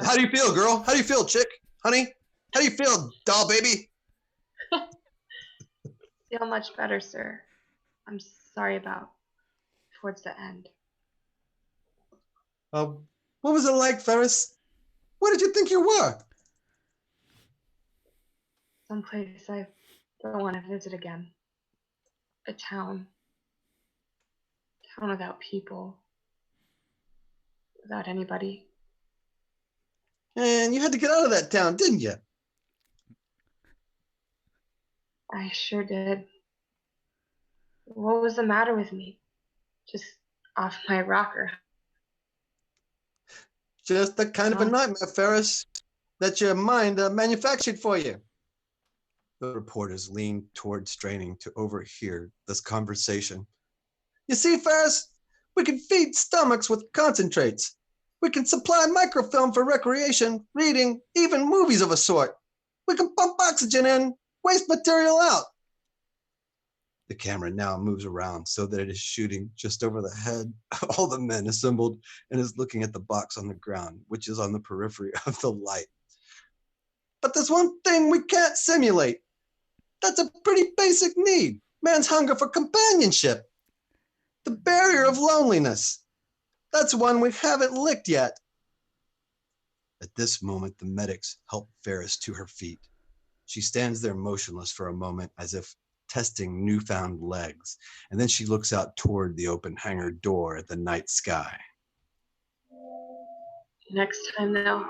How do you feel, girl? How do you feel, chick? Honey? How do you feel, doll baby? Feel much better, sir. I'm sorry about towards the end. What was it like, Ferris? Where did you think you were? Someplace I don't want to visit again. A town. A town without people. Without anybody. And you had to get out of that town, didn't you? I sure did. What was the matter with me? Just off my rocker. Just the kind of a nightmare, Ferris, that your mind manufactured for you. The reporters leaned toward straining to overhear this conversation. You see, Ferris, we can feed stomachs with concentrates. We can supply microfilm for recreation, reading, even movies of a sort. We can pump oxygen in, waste material out. The camera now moves around so that it is shooting just over the head of all the men assembled and is looking at the box on the ground, which is on the periphery of the light. But there's one thing we can't simulate. That's a pretty basic need, man's hunger for companionship. The barrier of loneliness. That's one we haven't licked yet. At this moment, the medics help Ferris to her feet. She stands there motionless for a moment as if testing newfound legs, and then she looks out toward the open hangar door at the night sky. Next time, though,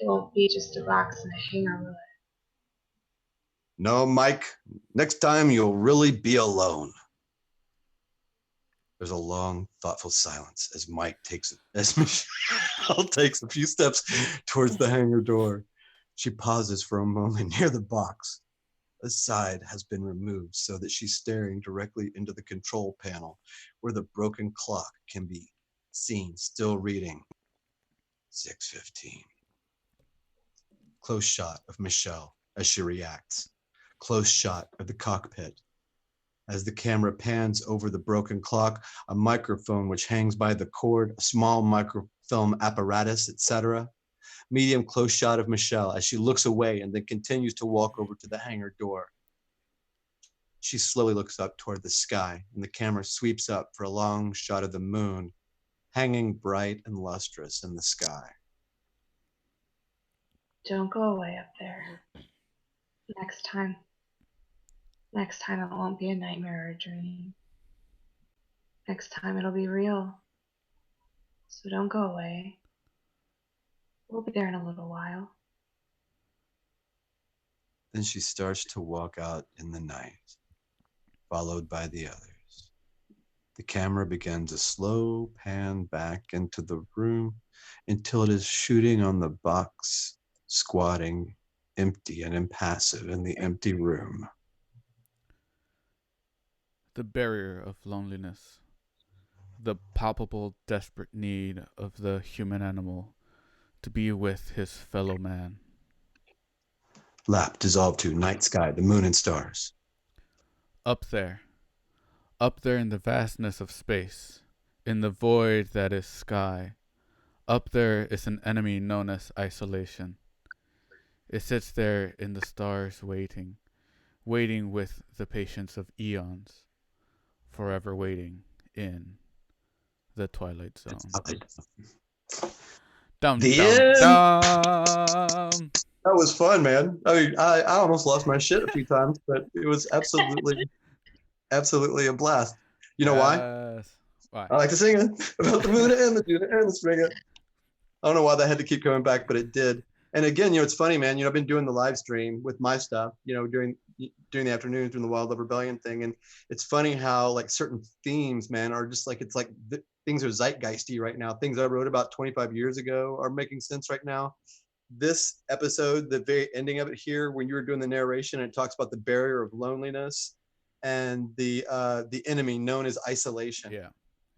it won't be just a box and a hangar, will it? No, Mike, next time you'll really be alone. There's a long, thoughtful silence as Michelle takes a few steps towards the hangar door. She pauses for a moment near the box. A side has been removed so that she's staring directly into the control panel where the broken clock can be seen still reading 6:15. Close shot of Michelle as she reacts. Close shot of the cockpit. As the camera pans over the broken clock, a microphone which hangs by the cord, a small microfilm apparatus, etc. Medium close shot of Michelle as she looks away and then continues to walk over to the hangar door. She slowly looks up toward the sky, and the camera sweeps up for a long shot of the moon, hanging bright and lustrous in the sky. Don't go away up there. Next time it won't be a nightmare or a dream. Next time it'll be real. So don't go away. We'll be there in a little while. Then she starts to walk out in the night, followed by the others. The camera begins a slow pan back into the room until it is shooting on the box, squatting, empty and impassive in the empty room. The barrier of loneliness. The palpable, desperate need of the human animal to be with his fellow man. Lap dissolved to night sky, the moon and stars. Up there in the vastness of space, in the void that is sky, up there is an enemy known as isolation. It sits there in the stars waiting with the patience of eons, forever waiting in the Twilight Zone. Dum, The dum, end. dum. That was fun, man. I mean, I almost lost my shit a few times, but it was absolutely a blast. You know why? Why? I like to sing it about the moon and the June and the spring. I don't know why that had to keep coming back, but it did. And again, it's funny, man. I've been doing the live stream with my stuff, during the afternoon, doing the Wild Love Rebellion thing. And it's funny how like certain themes, man, are just like, it's like things are zeitgeisty right now. Things I wrote about 25 years ago are making sense right now. This episode, the very ending of it here, when you were doing the narration, and it talks about the barrier of loneliness and the enemy known as isolation. Yeah.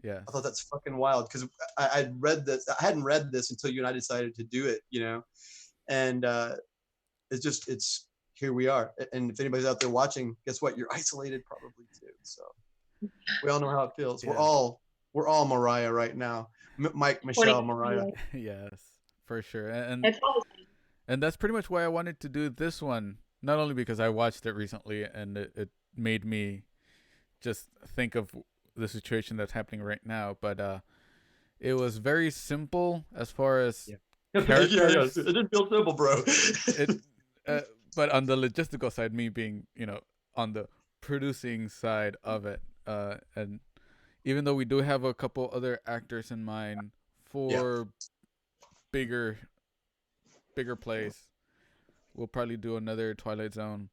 Yeah. I thought that's fucking wild, because I hadn't read this until you and I decided to do it, and it's here we are. And if anybody's out there watching, guess what? You're isolated probably too. So we all know how it feels. Yeah. We're all Moriah right now. Mike, Michelle, Moriah. Yes, for sure. And that's pretty much why I wanted to do this one. Not only because I watched it recently and it made me just think of the situation that's happening right now, but it was very simple as far as characters. It didn't feel simple, bro. But on the logistical side, me being on the producing side of it, and even though we do have a couple other actors in mind for bigger plays, we'll probably do another Twilight Zone,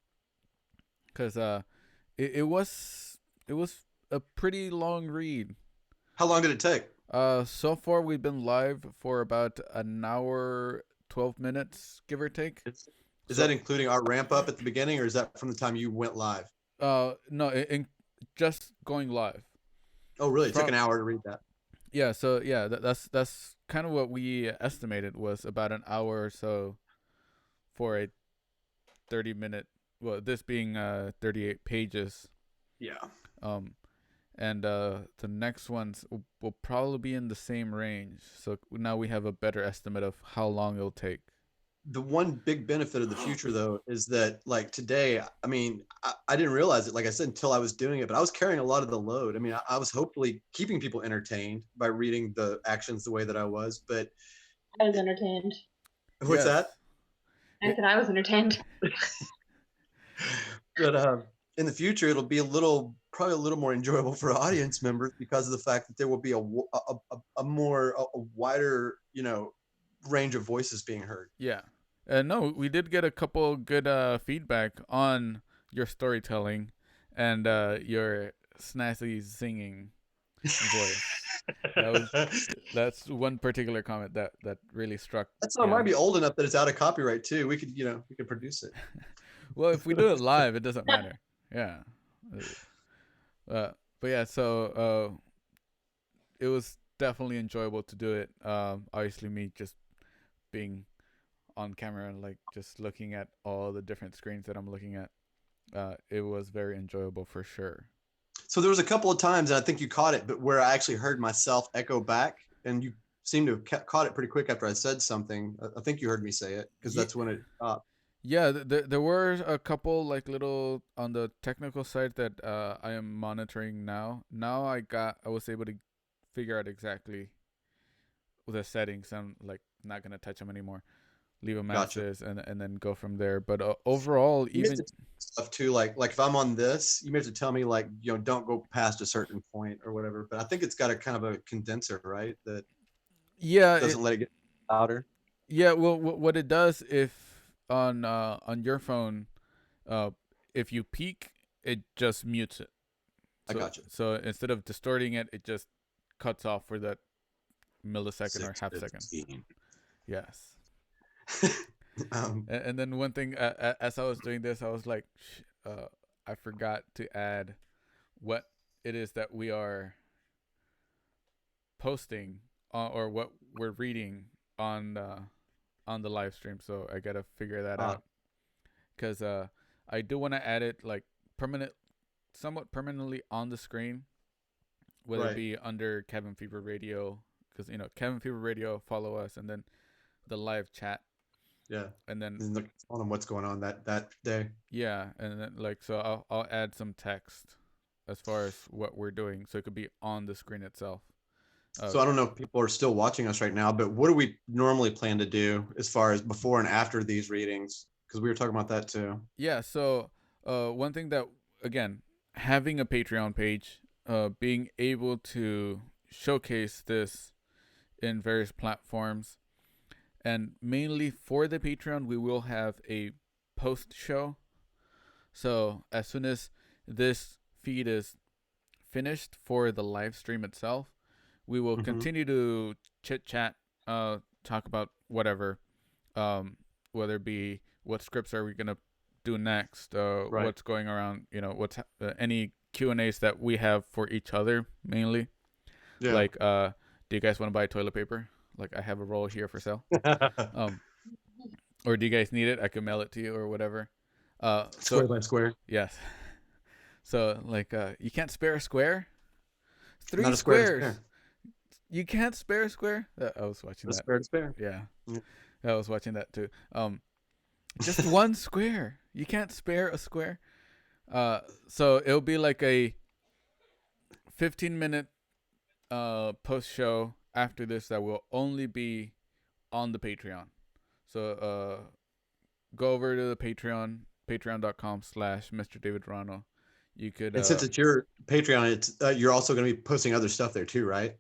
because it was a pretty long read. How long did it take? So far we've been live for about an hour, 12 minutes, give or take. Is that including our ramp up at the beginning, or is that from the time you went live? No, just going live. Oh, really? It took an hour to read that. Yeah, so yeah, that's kind of what we estimated, was about an hour or so for a 30-minute. Well, this being 38 pages. Yeah. And the next ones will probably be in the same range. So now we have a better estimate of how long it'll take. The one big benefit of the future, though, is that like today, I mean, I didn't realize it, like I said, until I was doing it, but I was carrying a lot of the load. I mean, I was hopefully keeping people entertained by reading the actions the way that I was, but I was entertained. What's that? I said I was entertained. But in the future, it'll be probably a little more enjoyable for audience members, because of the fact that there will be a wider, range of voices being heard. Yeah. No, we did get a couple good feedback on your storytelling and your snazzy singing voice. That's one particular comment that really struck. That song might be old enough that it's out of copyright too. We could produce it. Well, if we do it live, it doesn't matter. Yeah. But yeah, so it was definitely enjoyable to do it. Obviously, me just being on camera and like just looking at all the different screens that I'm looking at, it was very enjoyable for sure. So there was a couple of times, and I think you caught it, but where I actually heard myself echo back, and you seemed to have caught it pretty quick after I said something. I think you heard me say it, because that's when it stopped. Yeah, there were a couple like little on the technical side that I am monitoring now. Now I was able to figure out exactly the settings. I'm like not gonna touch them anymore. Leave them as is, and then go from there. But overall, even stuff too, like if I'm on this, you may have to tell me like don't go past a certain point or whatever. But I think it's got a kind of a condenser, right? That doesn't let it get louder. Yeah, well, what it does if on your phone, if you peak, it just mutes it. So, I got you. So instead of distorting it, it just cuts off for that millisecond or half second. Yes. And then one thing, as I was doing this, I was like, I forgot to add what it is that we are posting or what we're reading on the live stream, so I gotta figure that Ah. out. Cause I do want to add it like somewhat permanently on the screen, whether it Right. be under Cabin Fever Radio, because Cabin Fever Radio, follow us, and then the live chat, Yeah. and then And look on what's going on that day. yeah, and then like so I'll add some text as far as what we're doing, so it could be on the screen itself. So I don't know if people are still watching us right now, but what do we normally plan to do as far as before and after these readings? Because we were talking about that too. Yeah, so one thing that, again, having a Patreon page, being able to showcase this in various platforms, and mainly for the Patreon, we will have a post show. So as soon as this feed is finished for the live stream itself, we will continue to chit chat, talk about whatever, whether it be what scripts are we gonna do next, what's going around, what's any Q&As that we have for each other mainly. Yeah. Like, do you guys want to buy toilet paper? Like, I have a roll here for sale. Or do you guys need it? I can mail it to you or whatever. Square by square. Yes. So like, you can't spare a square. Three Not a square squares. square. You can't spare a square. I was watching A that. square to spare. Yeah. Yeah. I was watching that too. Just one square. You can't spare a square. So it'll be like a 15-minute post show after this that will only be on the Patreon. So go over to the Patreon, patreon.com/Mr David Ruano. You could. And since it's your Patreon, it's you're also going to be posting other stuff there too, right?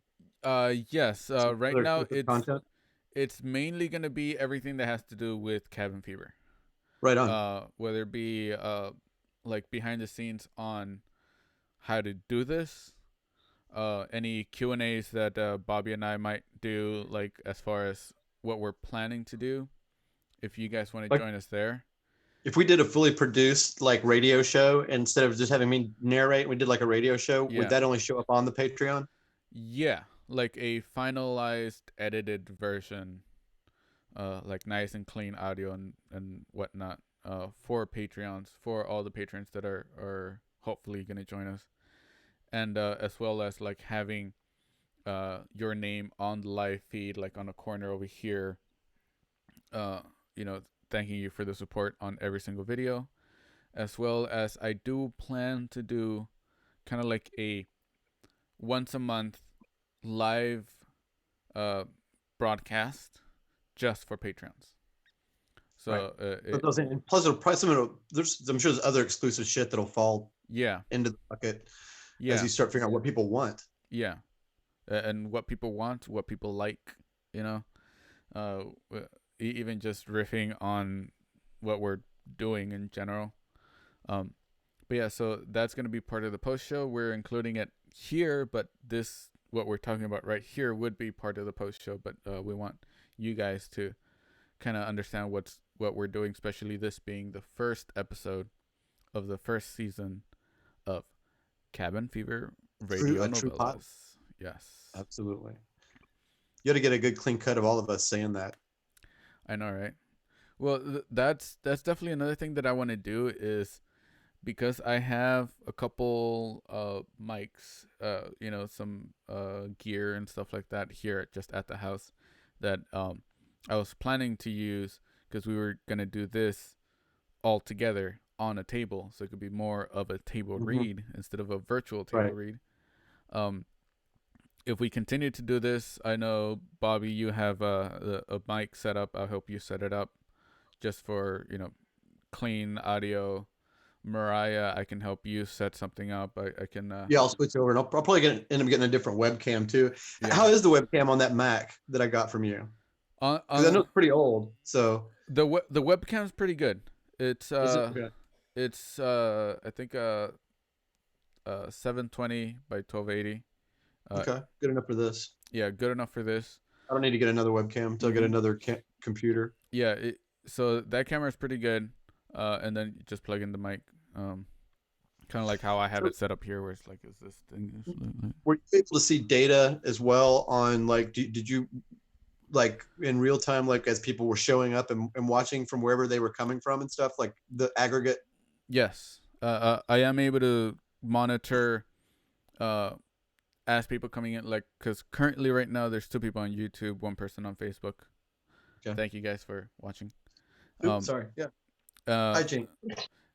Yes. Right now content. it's mainly gonna be everything that has to do with Cabin Fever. Right on. Whether it be like behind the scenes on how to do this, any Q&As that Bobby and I might do, like as far as what we're planning to do, if you guys want to join us there. If we did a fully produced like radio show instead of just having me narrate, we did like a radio show, would that only show up on the Patreon? Yeah, like a finalized edited version, like nice and clean audio and whatnot, for Patreons, for all the patrons that are hopefully going to join us, and as well as like having your name on the live feed, like on a corner over here, thanking you for the support on every single video, as well as I do plan to do kind of like a once a month live broadcast just for Patreons. So plus it'll probably I'm sure there's other exclusive shit that'll fall into the bucket as you start figuring out what people want. Yeah. And what people want, what people like, even just riffing on what we're doing in general. But yeah, so that's going to be part of the post show. We're including it here, but what we're talking about right here would be part of the post show. But we want you guys to kind of understand what we're doing, especially this being the first episode of the first season of Cabin Fever Radio Novelas. Yes, absolutely. You got to get a good clean cut of all of us saying that. I know, right? Well, that's definitely another thing that I want to do is, because I have a couple mics, some gear and stuff like that here just at the house that I was planning to use, because we were going to do this all together on a table, so it could be more of a table read instead of a virtual table read. If we continue to do this, I know, Bobby, you have a mic set up. I hope you set it up just for, clean audio. Moriah, I can help you set something up. I can. I'll switch over, and I'll probably end up getting a different webcam too. Yeah. How is the webcam on that Mac that I got from you? Because I know it's pretty old. So the webcam's pretty good. It's it's I think 720 by 1280. Okay, good enough for this. Yeah, good enough for this. I don't need to get another webcam until I get another computer. Yeah, so that camera is pretty good. And then you just plug in the mic. Kind of like how I have it set up here, where it's like, is this thing? Were you able to see data as well on, like, did you like in real time, like as people were showing up and watching from wherever they were coming from and stuff, like the aggregate? Yes. I am able to monitor as people coming in, like, because currently right now there's 2 people on YouTube, 1 person on Facebook. Okay. Thank you guys for watching. Oops, sorry. Yeah. Uh, Hi, Jane.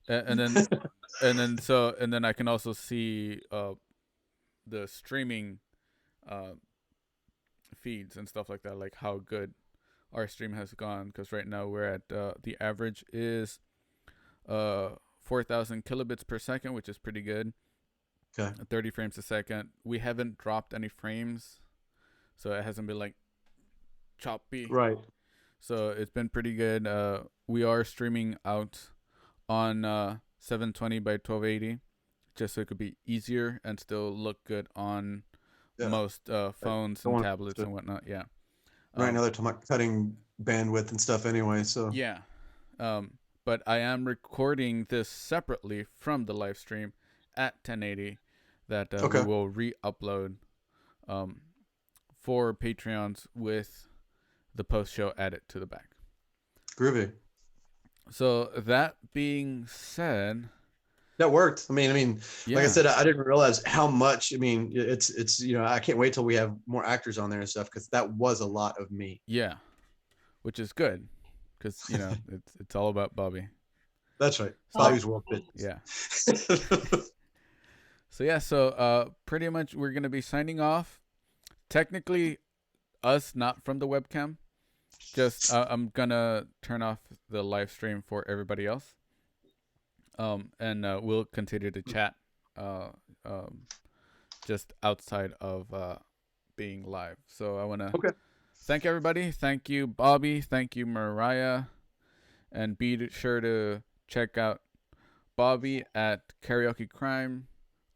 and then I can also see the streaming feeds and stuff like that, like how good our stream has gone. Because right now we're at the average is 4,000 kilobits per second, which is pretty good. Okay. 30 frames a second. We haven't dropped any frames, so it hasn't been like choppy. Right. So it's been pretty good. We are streaming out on 720 by 1280, just so it could be easier and still look good on most phones and tablets and whatnot. Yeah. Right now they're talking about cutting bandwidth and stuff anyway. So yeah. But I am recording this separately from the live stream at 1080 that we will re-upload for Patreons with the post-show added to the back. Groovy. So that being said, that worked. I mean, yeah. Like I said, I didn't realize how much. I mean, it's I can't wait till we have more actors on there and stuff, because that was a lot of me. Yeah, which is good, because it's all about Bobby. That's right. Bobby's world fit. Yeah. So pretty much we're gonna be signing off. Technically, us not from the webcam. Just I'm gonna turn off the live stream for everybody else. And we'll continue to chat. Just outside of being live. So I wanna thank everybody. Thank you, Bobby. Thank you, Moriah. And be sure to check out Bobby at Karaoke Crime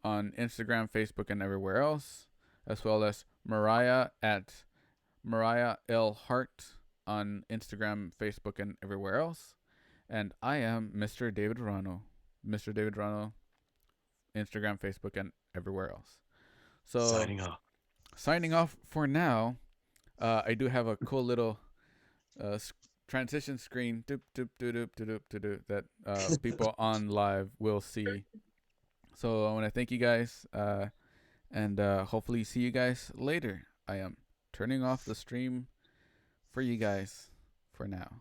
on Instagram, Facebook, and everywhere else, as well as Moriah at Moriah L. Hart on Instagram, Facebook, and everywhere else. And I am Mr. David Ruano. Mr. David Ruano, Instagram, Facebook, and everywhere else. So signing off for now. I do have a cool little transition screen that people on live will see. So I want to thank you guys, and hopefully see you guys later. I am turning off the stream for you guys for now.